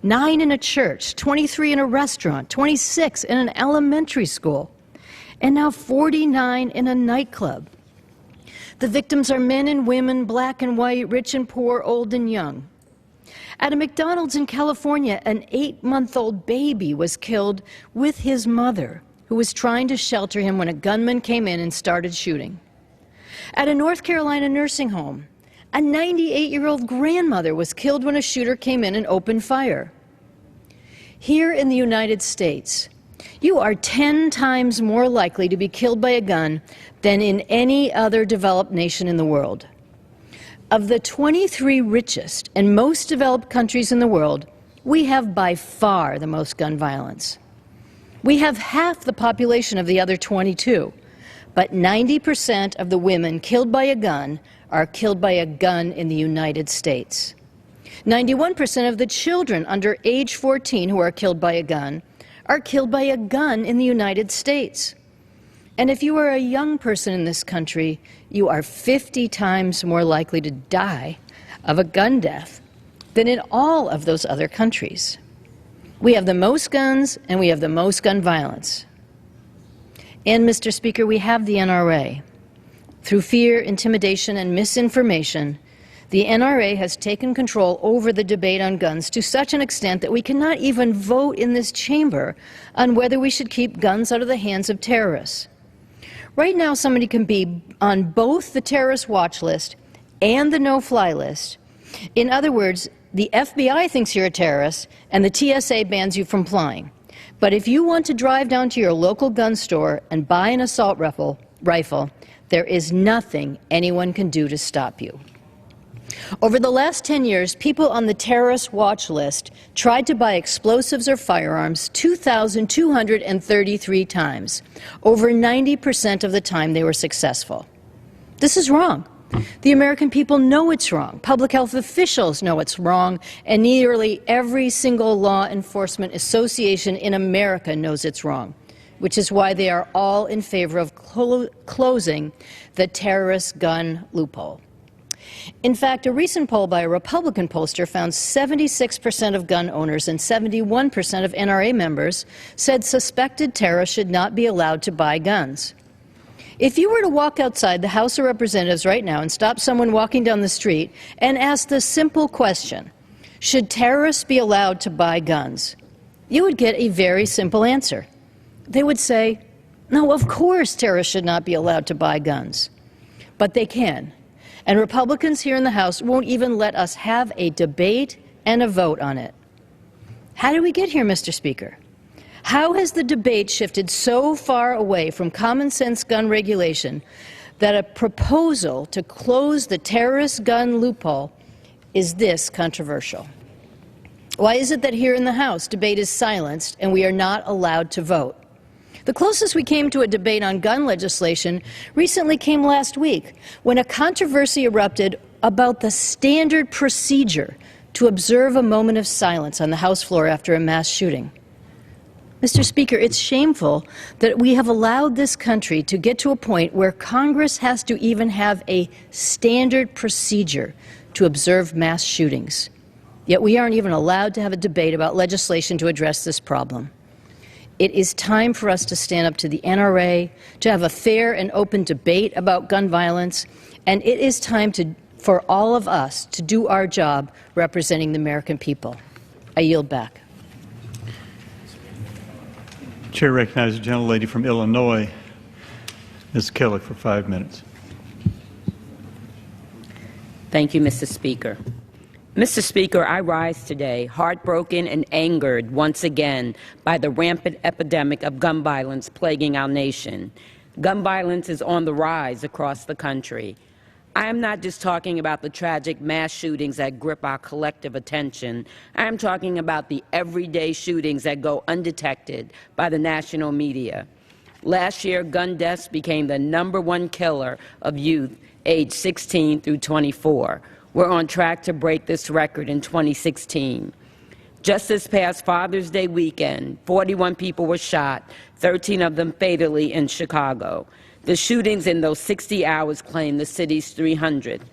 9 in a church, 23 in a restaurant, 26 in an elementary school, and now 49 in a nightclub. The victims are men and women, black and white, rich and poor, old and young. At a McDonald's in California, an 8-month-old baby was killed with his mother, who was trying to shelter him when a gunman came in and started shooting. At a North Carolina nursing home, a 98-year-old grandmother was killed when a shooter came in and opened fire. Here in the United States, you are 10 times more likely to be killed by a gun than in any other developed nation in the world. Of the 23 richest and most developed countries in the world, we have by far the most gun violence. We have half the population of the other 22, but 90% of the women killed by a gun are killed by a gun in the United States. 91% of the children under age 14 who are killed by a gun are killed by a gun in the United States. And if you are a young person in this country, you are 50 times more likely to die of a gun death than in all of those other countries. We have the most guns and we have the most gun violence. And, Mr. Speaker, we have the NRA. Through fear, intimidation, and misinformation, the NRA has taken control over the debate on guns to such an extent that we cannot even vote in this chamber on whether we should keep guns out of the hands of terrorists. Right now, somebody can be on both the terrorist watch list and the no-fly list. In other words, the FBI thinks you're a terrorist, and the TSA bans you from flying. But if you want to drive down to your local gun store and buy an assault rifle, there is nothing anyone can do to stop you. Over the last 10 years, people on the terrorist watch list tried to buy explosives or firearms 2,233 times. Over 90% of the time they were successful. This is wrong. The American people know it's wrong. Public health officials know it's wrong, and nearly every single law enforcement association in America knows it's wrong, which is why they are all in favor of closing the terrorist gun loophole. In fact, a recent poll by a Republican pollster found 76% of gun owners and 71% of NRA members said suspected terrorists should not be allowed to buy guns. If you were to walk outside the House of Representatives right now and stop someone walking down the street and ask the simple question, should terrorists be allowed to buy guns, you would get a very simple answer. They would say, no, of course terrorists should not be allowed to buy guns. But they can. And Republicans here in the House won't even let us have a debate and a vote on it. How did we get here, Mr. Speaker? How has the debate shifted so far away from common sense gun regulation that a proposal to close the terrorist gun loophole is this controversial? Why is it that here in the House debate is silenced and we are not allowed to vote? The closest we came to a debate on gun legislation recently came last week when a controversy erupted about the standard procedure to observe a moment of silence on the House floor after a mass shooting. Mr. Speaker, it's shameful that we have allowed this country to get to a point where Congress has to even have a standard procedure to observe mass shootings. Yet we aren't even allowed to have a debate about legislation to address this problem. It is time for us to stand up to the NRA, to have a fair and open debate about gun violence, and it is time for all of us to do our job representing the American people. I yield back. Chair recognizes the gentlelady from Illinois, Ms. Killick, for 5 minutes. Thank you, Mr. Speaker. Mr. Speaker, I rise today heartbroken and angered once again by the rampant epidemic of gun violence plaguing our nation. Gun violence is on the rise across the country. I am not just talking about the tragic mass shootings that grip our collective attention. I am talking about the everyday shootings that go undetected by the national media. Last year, gun deaths became the #1 killer of youth aged 16 through 24. We're on track to break this record in 2016. Just this past Father's Day weekend, 41 people were shot, 13 of them fatally in Chicago. The shootings in those 60 hours claim the city's 300th.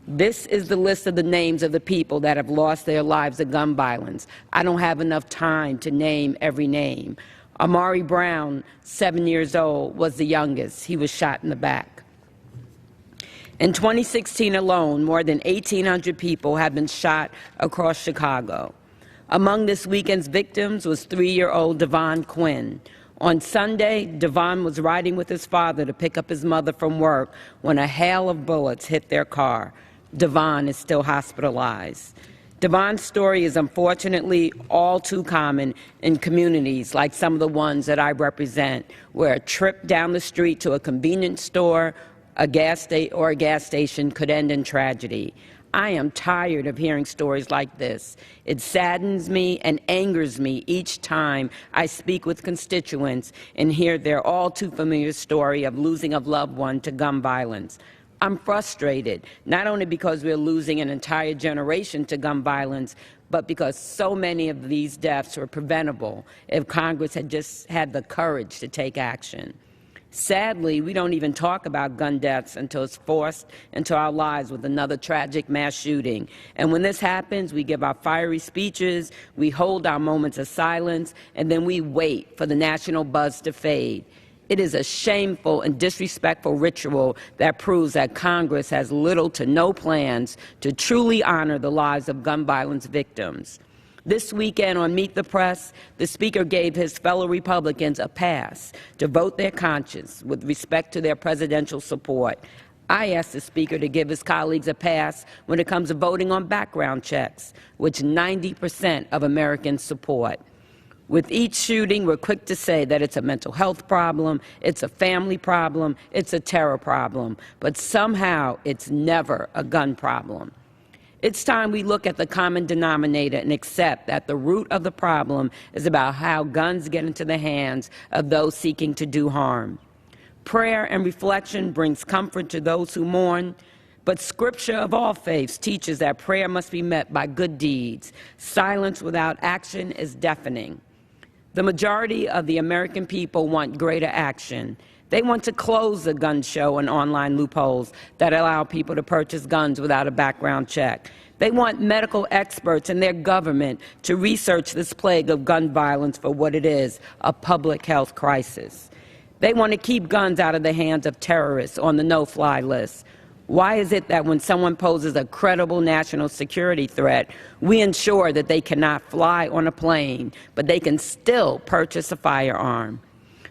This is the list of the names of the people that have lost their lives to gun violence. I don't have enough time to name every name. Amari Brown, 7 years old, was the youngest. He was shot in the back. In 2016 alone, more than 1,800 people have been shot across Chicago. Among this weekend's victims was 3-year-old Devon Quinn. On Sunday, Devon was riding with his father to pick up his mother from work when a hail of bullets hit their car. Devon is still hospitalized. Devon's story is unfortunately all too common in communities like some of the ones that I represent, where a trip down the street to a convenience store, a gas station could end in tragedy. I am tired of hearing stories like this. It saddens me and angers me each time I speak with constituents and hear their all too familiar story of losing a loved one to gun violence. I'm frustrated, not only because we're losing an entire generation to gun violence, but because so many of these deaths were preventable if Congress had just had the courage to take action. Sadly, we don't even talk about gun deaths until it's forced into our lives with another tragic mass shooting. And when this happens, we give our fiery speeches, we hold our moments of silence, and then we wait for the national buzz to fade. It is a shameful and disrespectful ritual that proves that Congress has little to no plans to truly honor the lives of gun violence victims. This weekend on Meet the Press, the Speaker gave his fellow Republicans a pass to vote their conscience with respect to their presidential support. I asked the Speaker to give his colleagues a pass when it comes to voting on background checks, which 90% of Americans support. With each shooting, we're quick to say that it's a mental health problem, it's a family problem, it's a terror problem, but somehow it's never a gun problem. It's time we look at the common denominator and accept that the root of the problem is about how guns get into the hands of those seeking to do harm. Prayer and reflection brings comfort to those who mourn, but Scripture of all faiths teaches that prayer must be met by good deeds. Silence without action is deafening. The majority of the American people want greater action. They want to close the gun show and online loopholes that allow people to purchase guns without a background check. They want medical experts and their government to research this plague of gun violence for what it is, a public health crisis. They want to keep guns out of the hands of terrorists on the no-fly list. Why is it that when someone poses a credible national security threat, we ensure that they cannot fly on a plane, but they can still purchase a firearm?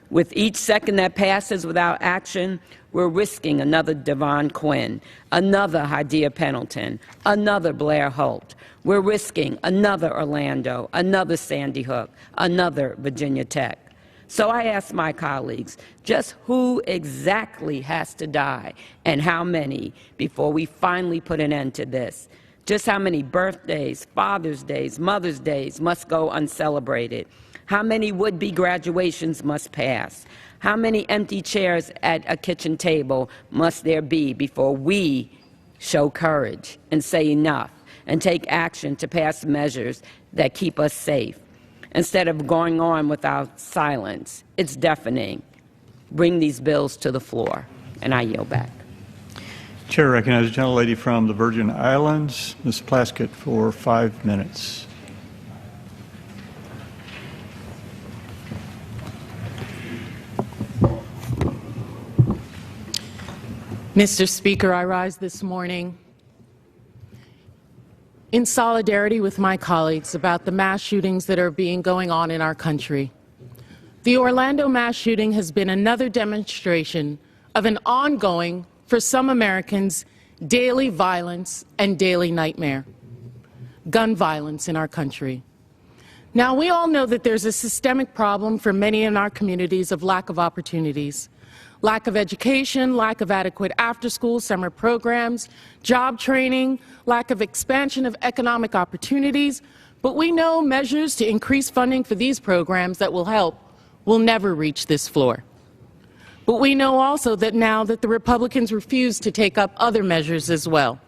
With each second that passes without action, we're risking another Devon Quinn, another Hadia Pendleton, another Blair Holt. We're risking another Orlando, another Sandy Hook, another Virginia Tech. So I ask my colleagues, just who exactly has to die and how many before we finally put an end to this? Just how many birthdays, Father's Days, Mother's Days must go uncelebrated? How many would-be graduations must pass? How many empty chairs at a kitchen table must there be before we show courage, and say enough, and take action to pass measures that keep us safe. Instead of going on with our silence, it's deafening. Bring these bills to the floor, and I yield back. Chair recognizes the gentlelady from the Virgin Islands, Ms. Plaskett, for 5 minutes. Mr. Speaker, I rise this morning in solidarity with my colleagues about the mass shootings that are going on in our country. The Orlando mass shooting has been another demonstration of an ongoing, for some Americans, daily violence and daily nightmare, gun violence in our country. Now, we all know that there's a systemic problem for many in our communities of lack of opportunities. Lack of education, lack of adequate after-school summer programs, job training, lack of expansion of economic opportunities. But we know measures to increase funding for these programs that will help will never reach this floor. But we know also that now that the Republicans refuse to take up other measures as well.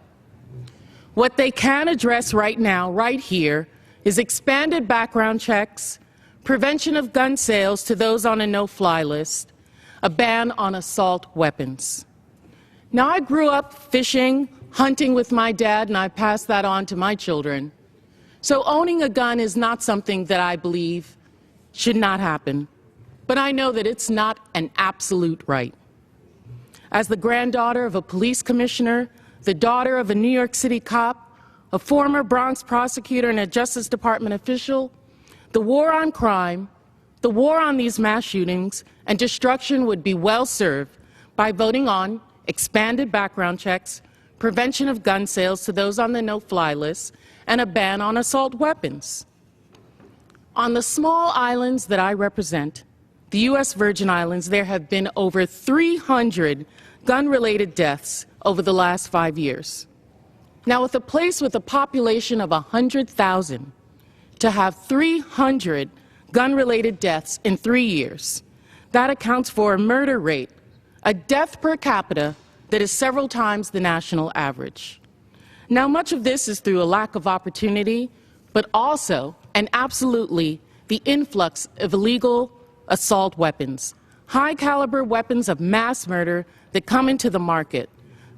What they can address right now, right here, is expanded background checks, prevention of gun sales to those on a no-fly list, a ban on assault weapons. Now, I grew up fishing, hunting with my dad, and I passed that on to my children. So owning a gun is not something that I believe should not happen, but I know that it's not an absolute right. As the granddaughter of a police commissioner, the daughter of a New York City cop, a former Bronx prosecutor and a Justice Department official, the war on crime, the war on these mass shootings and destruction would be well served by voting on expanded background checks, prevention of gun sales to those on the no-fly list, and a ban on assault weapons. On the small islands that I represent, the U.S. Virgin Islands, there have been over 300 gun-related deaths over the last 5 years. Now, with a place with a population of 100,000, to have 300 gun-related deaths in 3 years, that accounts for a murder rate, a death per capita that is several times the national average. Now, much of this is through a lack of opportunity, but also, and absolutely, the influx of illegal assault weapons, high-caliber weapons of mass murder that come into the market.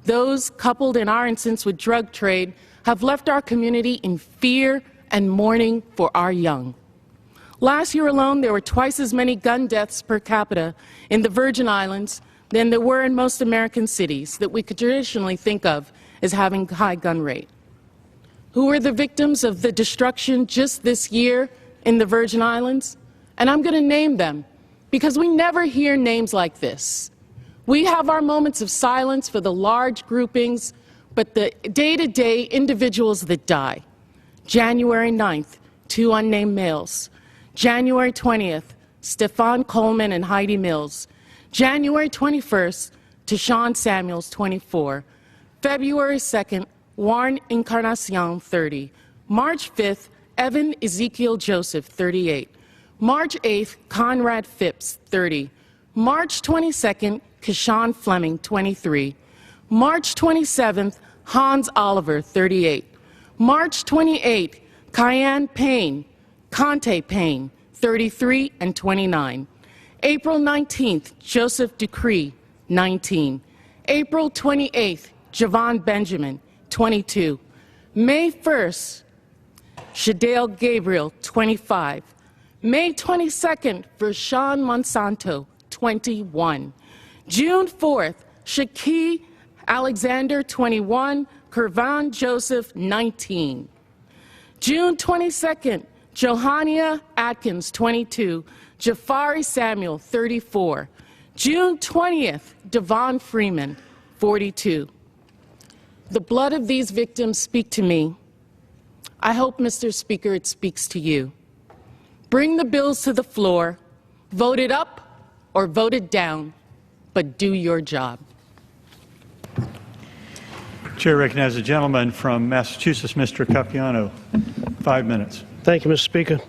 Those, coupled in our instance with drug trade, have left our community in fear and mourning for our young. Last year alone, there were twice as many gun deaths per capita in the Virgin Islands than there were in most American cities that we could traditionally think of as having high gun rate. Who were the victims of the destruction just this year in the Virgin Islands? And I'm going to name them because we never hear names like this. We have our moments of silence for the large groupings, but the day-to-day individuals that die. January 9th, 2 unnamed males. January 20th, Stefan Coleman and Heidi Mills. January 21st, Tashawn Samuels, 24. February 2nd, Warren Encarnacion, 30. March 5th, Evan Ezekiel Joseph, 38. March 8th, Conrad Phipps, 30. March 22nd, Keshawn Fleming, 23. March 27th, Hans Oliver, 38. March 28th, Cayenne Payne, Conte Payne, 33 and 29. April 19th, Joseph Ducree, 19. April 28th, Javon Benjamin, 22. May 1st, Shadale Gabriel, 25. May 22nd, Vershawn Monsanto, 21. June 4th, Shaki Alexander, 21. Kervan Joseph, 19. June 22nd, Johannia Atkins, 22. Jafari Samuel, 34. June 20th, Devon Freeman, 42. The blood of these victims speak to me. I hope, Mr. Speaker, it speaks to you. Bring the bills to the floor, vote it up or vote it down, but do your job. Chair recognizes the gentleman from Massachusetts, Mr. Capiano. 5 minutes. Thank you, Mr. Speaker.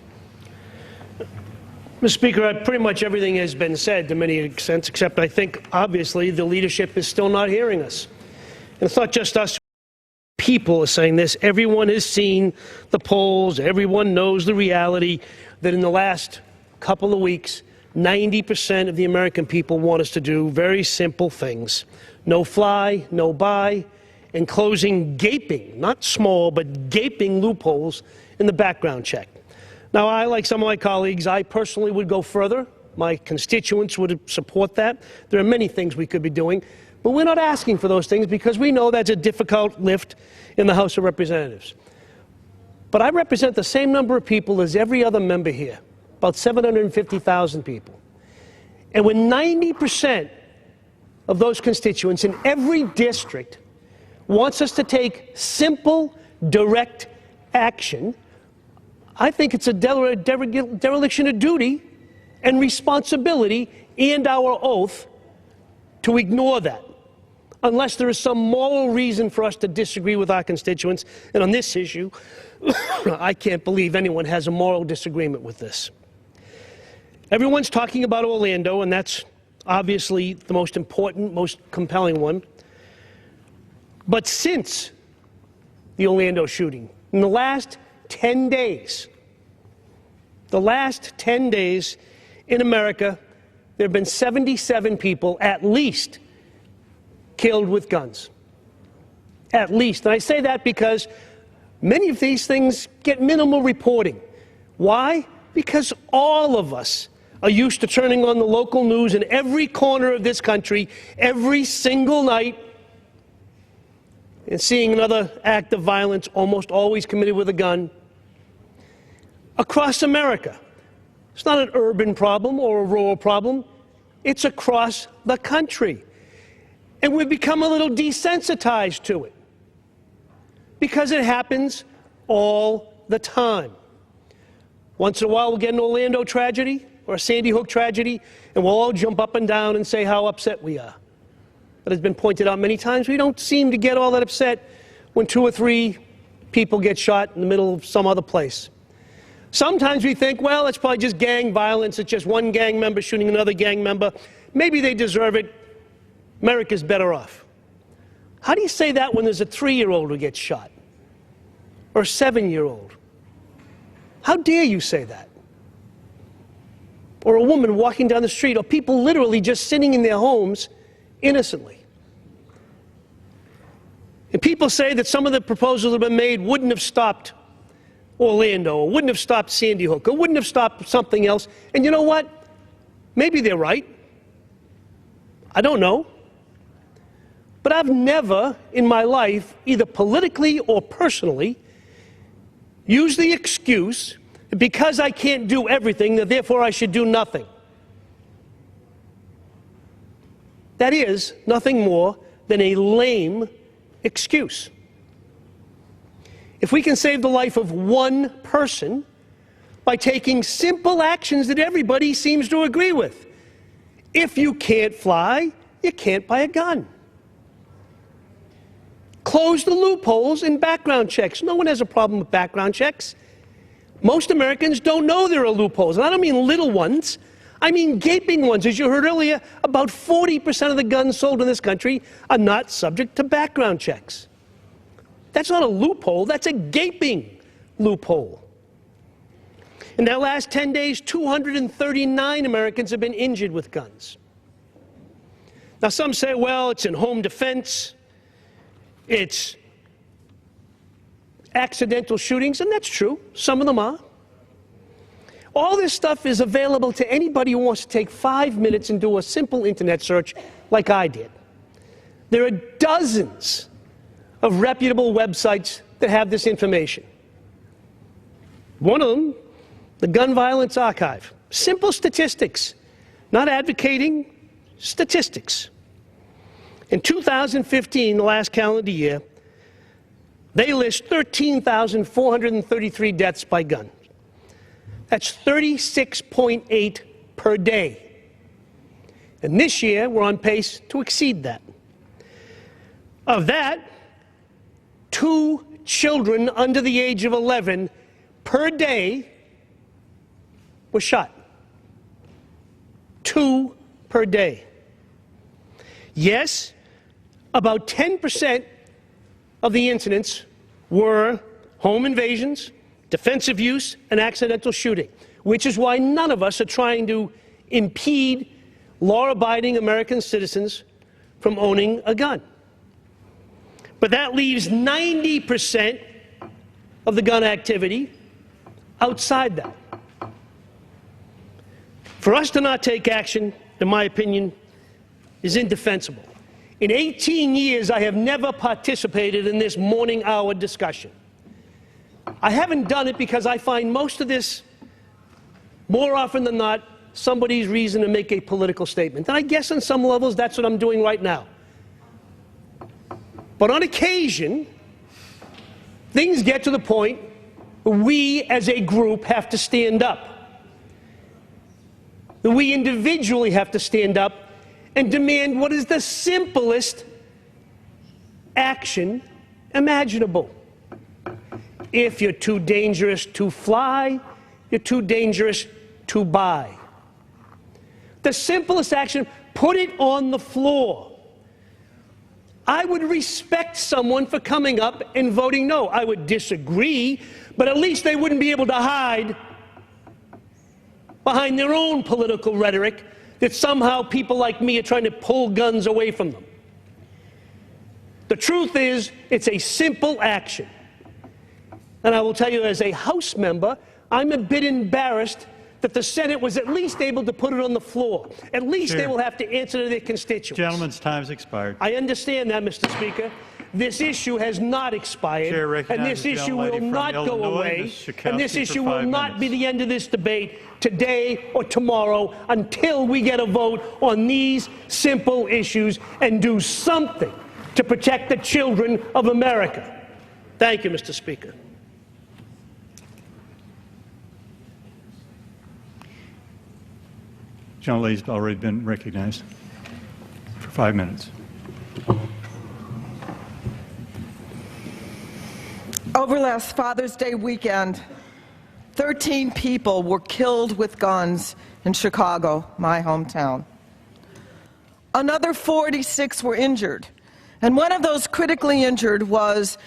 Mr. Speaker, pretty much everything has been said to many extents, except I think, obviously, the leadership is still not hearing us. And it's not just us people are saying this. Everyone has seen the polls. Everyone knows the reality that in the last couple of weeks, 90% of the American people want us to do very simple things. No fly, no buy, and closing gaping, not small, but gaping loopholes in the background check. Now, I, like some of my colleagues, I personally would go further. My constituents would support that. There are many things we could be doing, but we're not asking for those things because we know that's a difficult lift in the House of Representatives. But I represent the same number of people as every other member here, about 750,000 people. And when 90% of those constituents in every district wants us to take simple, direct action, I think it's a dereliction of duty and responsibility and our oath to ignore that, unless there is some moral reason for us to disagree with our constituents. And on this issue, I can't believe anyone has a moral disagreement with this. Everyone's talking about Orlando, and that's obviously the most important, most compelling one. But since the Orlando shooting, in the last 10 days, in America, there have been 77 people, at least, killed with guns. At least. And I say that because many of these things get minimal reporting. Why? Because all of us are used to turning on the local news in every corner of this country every single night and seeing another act of violence, almost always committed with a gun, across America. It's not an urban problem or a rural problem. It's across the country. And we've become a little desensitized to it because it happens all the time. Once in a while, we'll get an Orlando tragedy or a Sandy Hook tragedy, and we'll all jump up and down and say how upset we are. But as has been pointed out many times, we don't seem to get all that upset when 2 or 3 people get shot in the middle of some other place. Sometimes we think, well, it's probably just gang violence. It's just one gang member shooting another gang member. Maybe they deserve it. America's better off. How do you say that when there's a 3-year-old who gets shot? Or a 7-year-old? How dare you say that? Or a woman walking down the street, or people literally just sitting in their homes innocently. And people say that some of the proposals that have been made wouldn't have stopped Orlando, or wouldn't have stopped Sandy Hook, or wouldn't have stopped something else. And you know what? Maybe they're right. I don't know. But I've never in my life, either politically or personally, used the excuse that because I can't do everything, that therefore I should do nothing. That is nothing more than a lame excuse. If we can save the life of one person by taking simple actions that everybody seems to agree with. If you can't fly, you can't buy a gun. Close the loopholes in background checks. No one has a problem with background checks. Most Americans don't know there are loopholes. And I don't mean little ones. I mean gaping ones. As you heard earlier, about 40% of the guns sold in this country are not subject to background checks. That's not a loophole. That's a gaping loophole. In that last 10 days, 239 Americans have been injured with guns. Now, some say, well, it's in home defense. It's accidental shootings, and that's true. Some of them are. All this stuff is available to anybody who wants to take 5 minutes and do a simple internet search like I did. There are dozens of reputable websites that have this information. One of them, the Gun Violence Archive. Simple statistics, not advocating, statistics. In 2015, the last calendar year, they list 13,433 deaths by gun. That's 36.8 per day. And this year, we're on pace to exceed that. Of that, 2 children under the age of 11 per day were shot. 2 per day. Yes, about 10% of the incidents were home invasions, defensive use, and accidental shooting, which is why none of us are trying to impede law-abiding American citizens from owning a gun. But that leaves 90% of the gun activity outside that. For us to not take action, in my opinion, is indefensible. In 18 years, I have never participated in this morning hour discussion. I haven't done it because I find most of this, more often than not, somebody's reason to make a political statement. And I guess on some levels that's what I'm doing right now. But on occasion, things get to the point where we as a group have to stand up. That we individually have to stand up and demand what is the simplest action imaginable. If you're too dangerous to fly, you're too dangerous to buy. The simplest action, put it on the floor. I would respect someone for coming up and voting no. I would disagree, but at least they wouldn't be able to hide behind their own political rhetoric that somehow people like me are trying to pull guns away from them. The truth is, it's a simple action. And I will tell you, as a House member, I'm a bit embarrassed that the Senate was at least able to put it on the floor. At least they will have to answer to their constituents. Gentleman's time's expired. I understand that, Mr. Speaker. This issue has not expired, and this issue will not go away, and this issue will not be the end of this debate today or tomorrow until we get a vote on these simple issues and do something to protect the children of America. Thank you, Mr. Speaker. John Lee's already been recognized for 5 minutes. Over last Father's Day weekend, 13 people were killed with guns in Chicago, my hometown. Another 46 were injured, and one of those critically injured was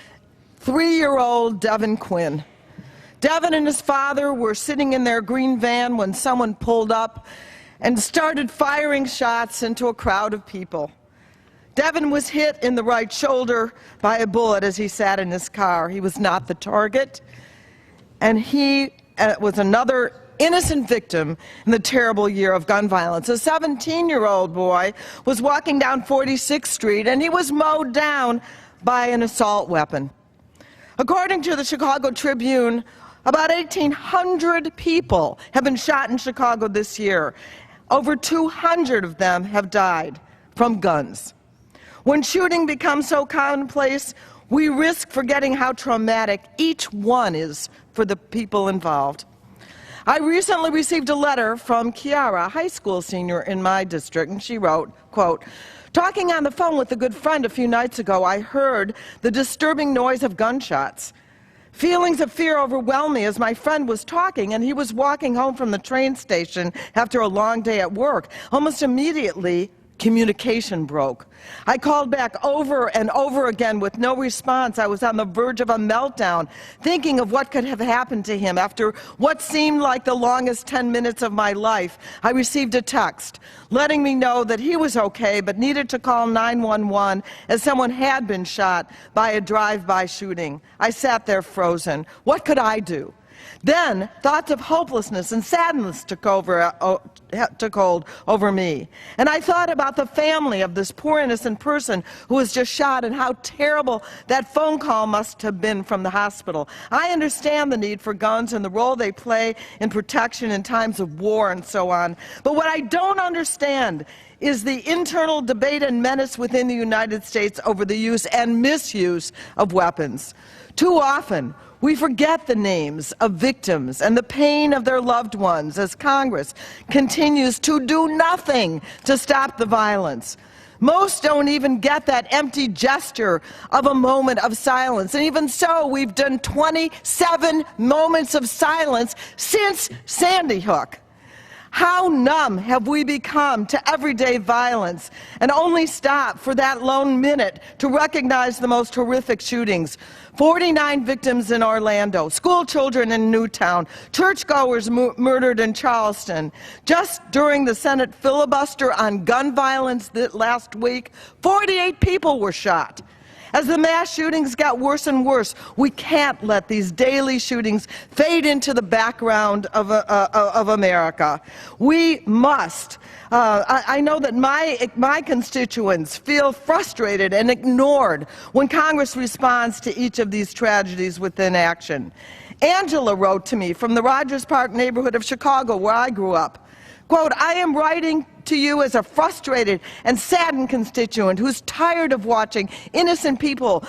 3-year-old Devin Quinn. Devin and his father were sitting in their green van when someone pulled up and started firing shots into a crowd of people. Devin was hit in the right shoulder by a bullet as he sat in his car. He was not the target, and he was another innocent victim in the terrible year of gun violence. A 17-year-old boy was walking down 46th Street, and he was mowed down by an assault weapon. According to the Chicago Tribune, about 1,800 people have been shot in Chicago this year. Over 200 of them have died from guns. When shooting becomes so commonplace, we risk forgetting how traumatic each one is for the people involved. I recently received a letter from Kiara, a high school senior in my district, and she wrote, quote, "Talking on the phone with a good friend a few nights ago, I heard the disturbing noise of gunshots. Feelings of fear overwhelmed me as my friend was talking, and he was walking home from the train station after a long day at work. Almost immediately, communication broke. I called back over and over again with no response. I was on the verge of a meltdown, thinking of what could have happened to him. After what seemed like the longest 10 minutes of my life, I received a text letting me know that he was okay but needed to call 911 as someone had been shot by a drive-by shooting. I sat there frozen. What could I do? Then, thoughts of hopelessness and sadness took hold over me. And I thought about the family of this poor innocent person who was just shot and how terrible that phone call must have been from the hospital. I understand the need for guns and the role they play in protection in times of war and so on. But what I don't understand is the internal debate and menace within the United States over the use and misuse of weapons. Too often, we forget the names of victims and the pain of their loved ones as Congress continues to do nothing to stop the violence. Most don't even get that empty gesture of a moment of silence. And even so, we've done 27 moments of silence since Sandy Hook. How numb have we become to everyday violence and only stop for that lone minute to recognize the most horrific shootings? 49 victims in Orlando, school children in Newtown, churchgoers murdered in Charleston. Just during the Senate filibuster on gun violence last week, 48 people were shot. As the mass shootings got worse and worse, we can't let these daily shootings fade into the background of America. We must. I know that my constituents feel frustrated and ignored when Congress responds to each of these tragedies with inaction. Angela wrote to me from the Rogers Park neighborhood of Chicago, where I grew up. Quote, "I am writing to you as a frustrated and saddened constituent who's tired of watching innocent people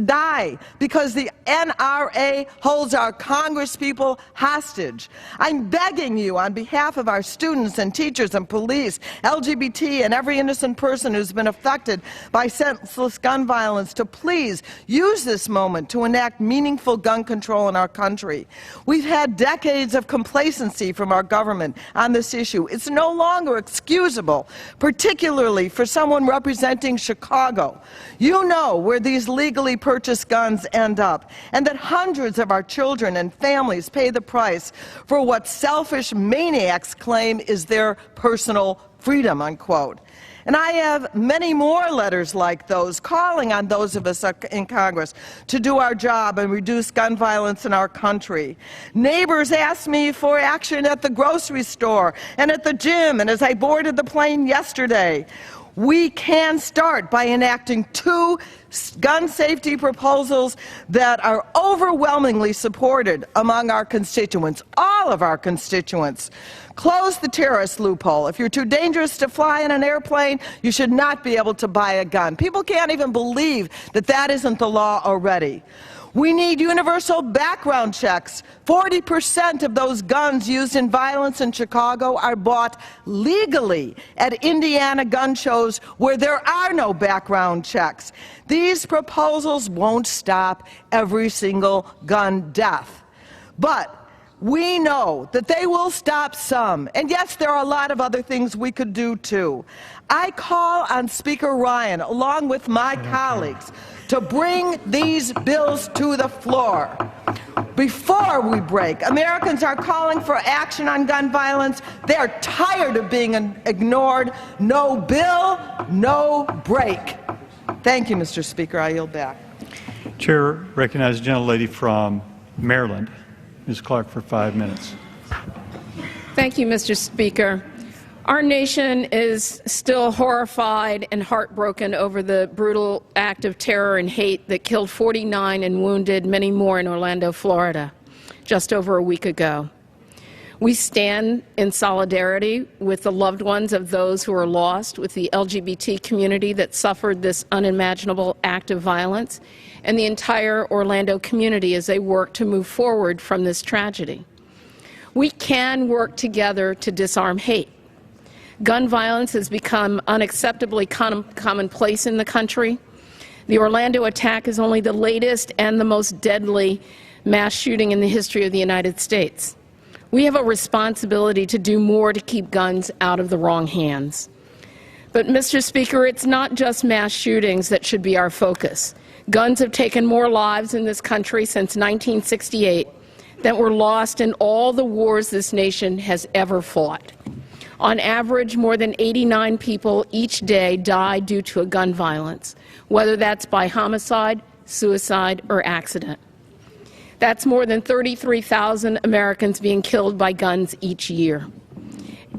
die because the NRA holds our congresspeople hostage. I'm begging you on behalf of our students and teachers and police, LGBT, and every innocent person who's been affected by senseless gun violence to please use this moment to enact meaningful gun control in our country. We've had decades of complacency from our government on this issue. It's no longer excusable, particularly for someone representing Chicago. You know where these legally purchased guns end up, and that hundreds of our children and families pay the price for what selfish maniacs claim is their personal freedom," unquote. And I have many more letters like those calling on those of us in Congress to do our job and reduce gun violence in our country. Neighbors asked me for action at the grocery store and at the gym, and as I boarded the plane yesterday. We can start by enacting 2 gun safety proposals that are overwhelmingly supported among our constituents, all of our constituents. Close the terrorist loophole. If you're too dangerous to fly in an airplane, you should not be able to buy a gun. People can't even believe that that isn't the law already. We need universal background checks. 40% of those guns used in violence in Chicago are bought legally at Indiana gun shows where there are no background checks. These proposals won't stop every single gun death, but we know that they will stop some. And yes, there are a lot of other things we could do too. I call on Speaker Ryan, along with my colleagues, to bring these bills to the floor. Before we break, Americans are calling for action on gun violence. They're tired of being ignored. No bill, no break. Thank you, Mr. Speaker. I yield back. Chair recognizes the gentlelady from Maryland, Ms. Clark, for 5 minutes. Thank you, Mr. Speaker. Our nation is still horrified and heartbroken over the brutal act of terror and hate that killed 49 and wounded many more in Orlando, Florida, just over a week ago. We stand in solidarity with the loved ones of those who are lost, with the LGBT community that suffered this unimaginable act of violence, and the entire Orlando community as they work to move forward from this tragedy. We can work together to disarm hate. Gun violence has become unacceptably commonplace in the country. The Orlando attack is only the latest and the most deadly mass shooting in the history of the United States. We have a responsibility to do more to keep guns out of the wrong hands. But, Mr. Speaker, it's not just mass shootings that should be our focus. Guns have taken more lives in this country since 1968 than were lost in all the wars this nation has ever fought. On average, more than 89 people each day die due to a gun violence, whether that's by homicide, suicide, or accident. That's more than 33,000 Americans being killed by guns each year.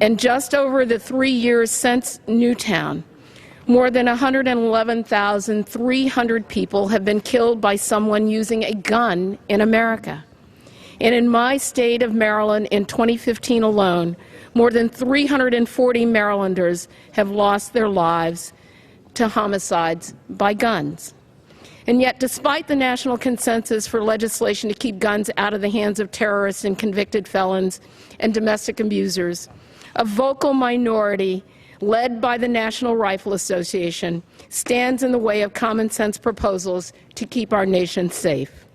And just over the 3 years since Newtown, more than 111,300 people have been killed by someone using a gun in America. And in my state of Maryland, in 2015 alone, more than 340 Marylanders have lost their lives to homicides by guns. And yet, despite the national consensus for legislation to keep guns out of the hands of terrorists and convicted felons and domestic abusers, a vocal minority led by the National Rifle Association stands in the way of common sense proposals to keep our nation safe.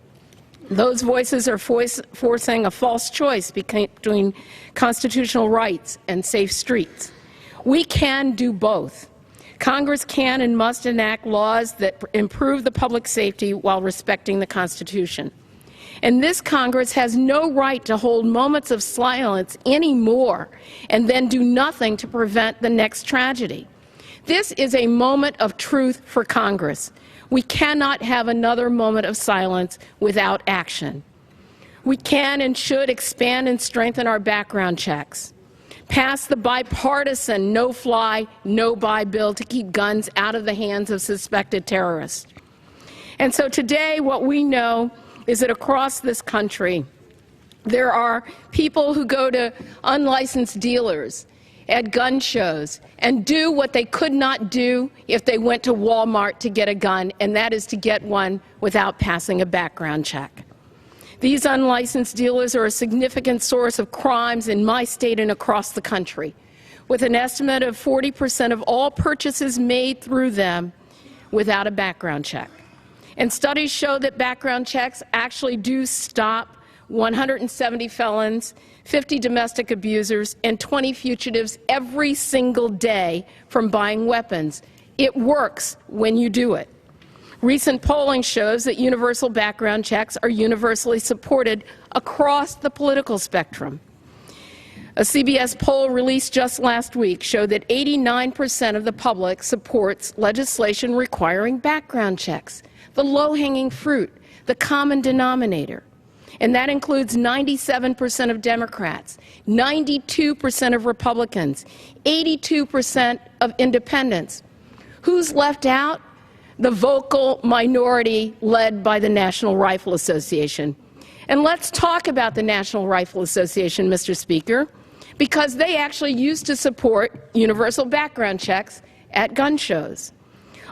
Those voices are forcing a false choice between constitutional rights and safe streets. We can do both. Congress can and must enact laws that improve the public safety while respecting the Constitution. And this Congress has no right to hold moments of silence anymore and then do nothing to prevent the next tragedy. This is a moment of truth for Congress. We cannot have another moment of silence without action. We can and should expand and strengthen our background checks, pass the bipartisan no-fly, no-buy bill to keep guns out of the hands of suspected terrorists. And so today what we know is that across this country there are people who go to unlicensed dealers at gun shows and do what they could not do if they went to Walmart to get a gun, and that is to get one without passing a background check. These unlicensed dealers are a significant source of crimes in my state and across the country, with an estimate of 40% of all purchases made through them without a background check. And studies show that background checks actually do stop 170 felons, 50 domestic abusers, and 20 fugitives every single day from buying weapons. It works when you do it. Recent polling shows that universal background checks are universally supported across the political spectrum. A CBS poll released just last week showed that 89% of the public supports legislation requiring background checks, the low-hanging fruit, the common denominator. And that includes 97% of Democrats, 92% of Republicans, 82% of independents. Who's left out? The vocal minority led by the National Rifle Association. And let's talk about the National Rifle Association, Mr. Speaker, because they actually used to support universal background checks at gun shows.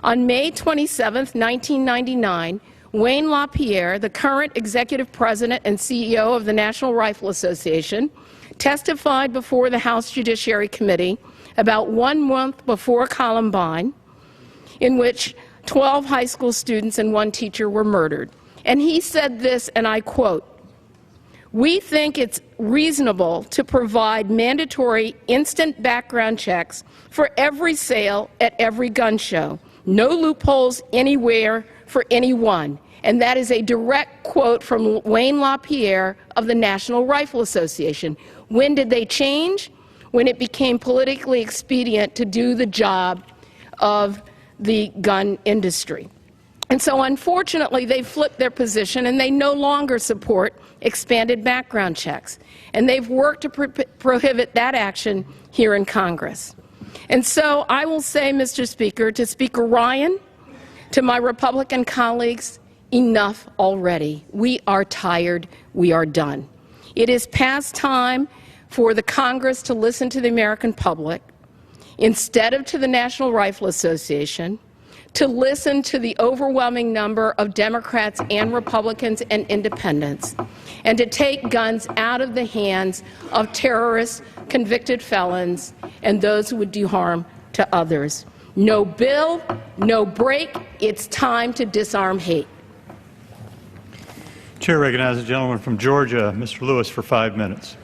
On May 27, 1999, Wayne LaPierre, the current executive president and CEO of the National Rifle Association, testified before the House Judiciary Committee about 1 month before Columbine, in which 12 high school students and 1 teacher were murdered. And he said this, and I quote, "We think it's reasonable to provide mandatory instant background checks for every sale at every gun show. No loopholes anywhere for anyone." And that is a direct quote from Wayne LaPierre of the National Rifle Association. When did they change? When it became politically expedient to do the job of the gun industry. And so unfortunately they flipped their position and they no longer support expanded background checks. And they've worked to prohibit that action here in Congress. And so I will say, Mr. Speaker, to Speaker Ryan, to my Republican colleagues, enough already. We are tired. We are done. It is past time for the Congress to listen to the American public instead of to the National Rifle Association, to listen to the overwhelming number of Democrats and Republicans and independents, and to take guns out of the hands of terrorists, convicted felons, and those who would do harm to others. No bill, no break. It's time to disarm hate. Chair recognizes the gentleman from Georgia, Mr. Lewis, for 5 minutes.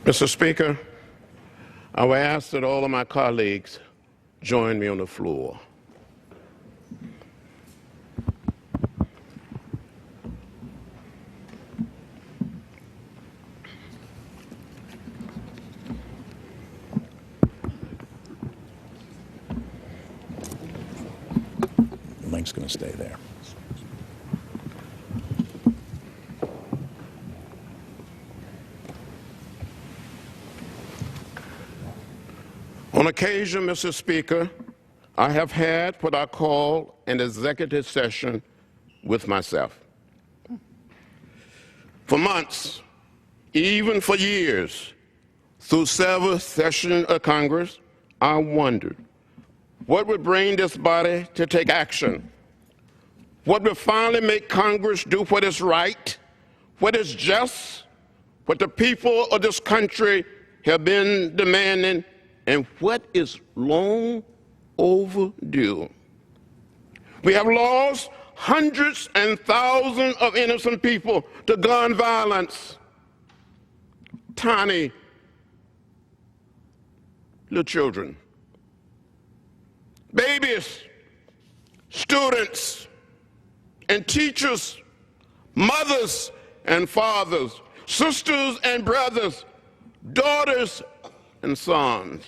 Mr. Speaker, I will ask that all of my colleagues join me on the floor. The link's going to stay there. On occasion, Mr. Speaker, I have had what I call an executive session with myself. For months, even for years, through several sessions of Congress, I wondered what would bring this body to take action, what would finally make Congress do what is right, what is just, what the people of this country have been demanding and what is long overdue. We have lost hundreds and thousands of innocent people to gun violence. Tiny little children, babies, students, and teachers, mothers and fathers, sisters and brothers, daughters and sons,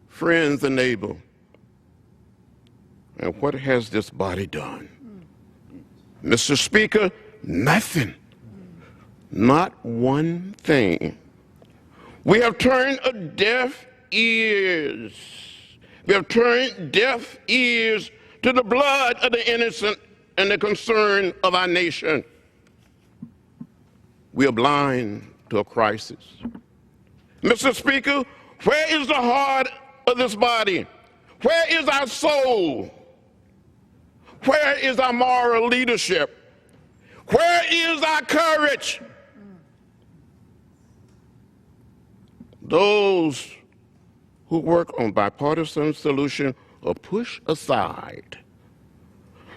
friends and neighbors. And what has this body done? Mr. Speaker, nothing. Not one thing. We have turned a deaf ears. We have turned deaf ears to the blood of the innocent and the concern of our nation. We are blind to a crisis. Mr. Speaker, where is the heart of this body? Where is our soul? Where is our moral leadership? Where is our courage? Those who work on bipartisan solutions are pushed aside.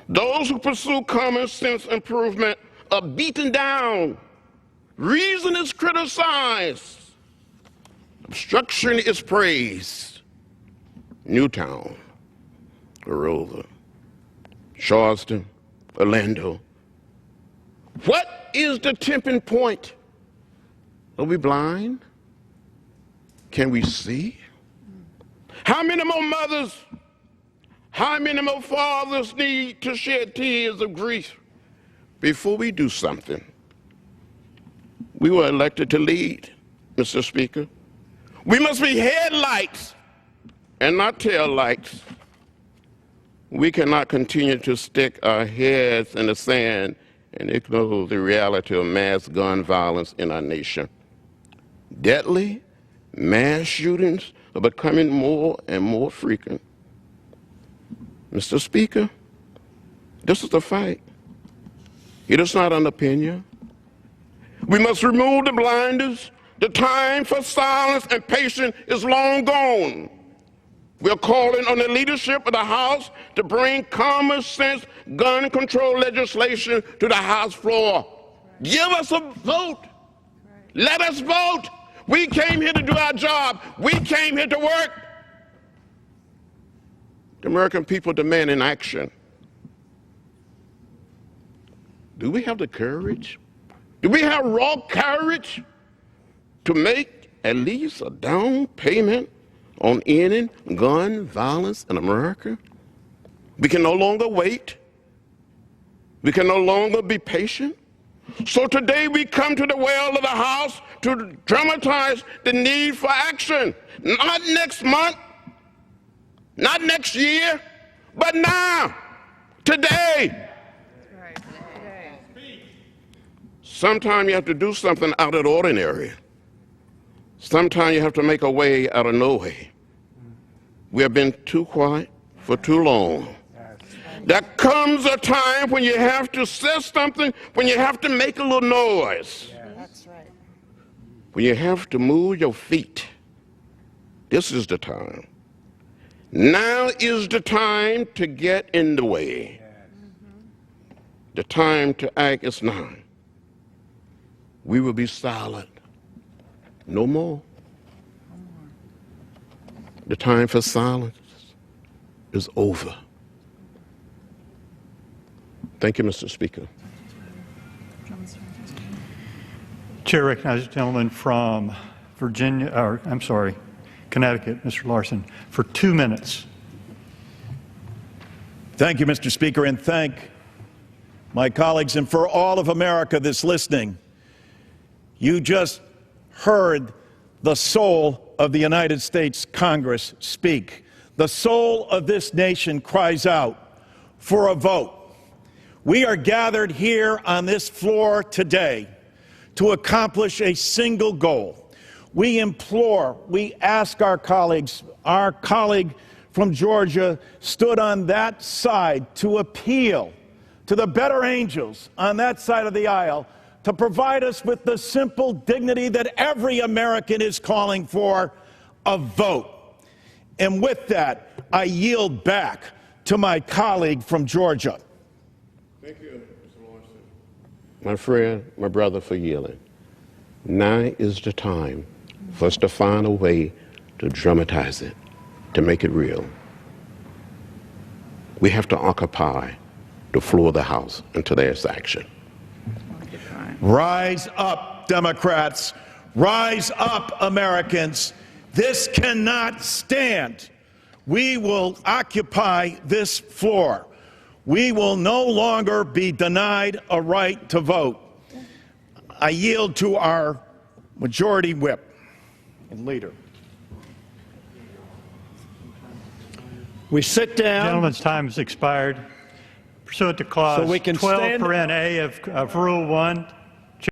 Those who pursue common sense improvement are beaten down. Reason is criticized. Obstruction is praised. Newtown, Aurora, Charleston, Orlando. What is the tipping point? Are we blind? Can we see? How many more mothers, how many more fathers need to shed tears of grief before we do something? We were elected to lead, Mr. Speaker. We must be headlights and not taillights. We cannot continue to stick our heads in the sand and ignore the reality of mass gun violence in our nation. Deadly mass shootings are becoming more and more frequent. Mr. Speaker, this is a fight. It is not an opinion. We must remove the blinders. The time for silence and patience is long gone. We are calling on the leadership of the House to bring common sense gun control legislation to the House floor. Give us a vote. Let us vote. We came here to do our job. We came here to work. The American people demand an action. Do we have the courage? Do we have raw courage to make at least a down payment on ending gun violence in America? We can no longer wait. We can no longer be patient. So today we come to the well of the House to dramatize the need for action. Not next month, not next year, but now, today. Sometimes you have to do something out of the ordinary. Sometimes you have to make a way out of no way. We have been too quiet for too long. There comes a time when you have to say something, when you have to make a little noise. That's right. When you have to move your feet. This is the time. Now is the time to get in the way. The time to act is now. We will be silent. No more. The time for silence is over. Thank you, Mr. Speaker. Chair recognizes the gentleman from Connecticut, Mr. Larson, for 2 minutes. Thank you, Mr. Speaker, and thank my colleagues and for all of America that's listening. You just heard the soul of the United States Congress speak. The soul of this nation cries out for a vote. We are gathered here on this floor today to accomplish a single goal. We ask our colleagues, our colleague from Georgia stood on that side to appeal to the better angels on that side of the aisle to provide us with the simple dignity that every American is calling for, a vote. And with that, I yield back to my colleague from Georgia. Thank you, Mr. Lawson. My friend, my brother, for yielding. Now is the time for us to find a way to dramatize it, to make it real. We have to occupy the floor of the House until there's action. Rise up, Democrats. Rise up, Americans. This cannot stand. We will occupy this floor. We will no longer be denied a right to vote. I yield to our majority whip and leader. We sit down. Gentleman's time has expired. Pursuant to Clause So we can 12 stand- paren A of Rule 1,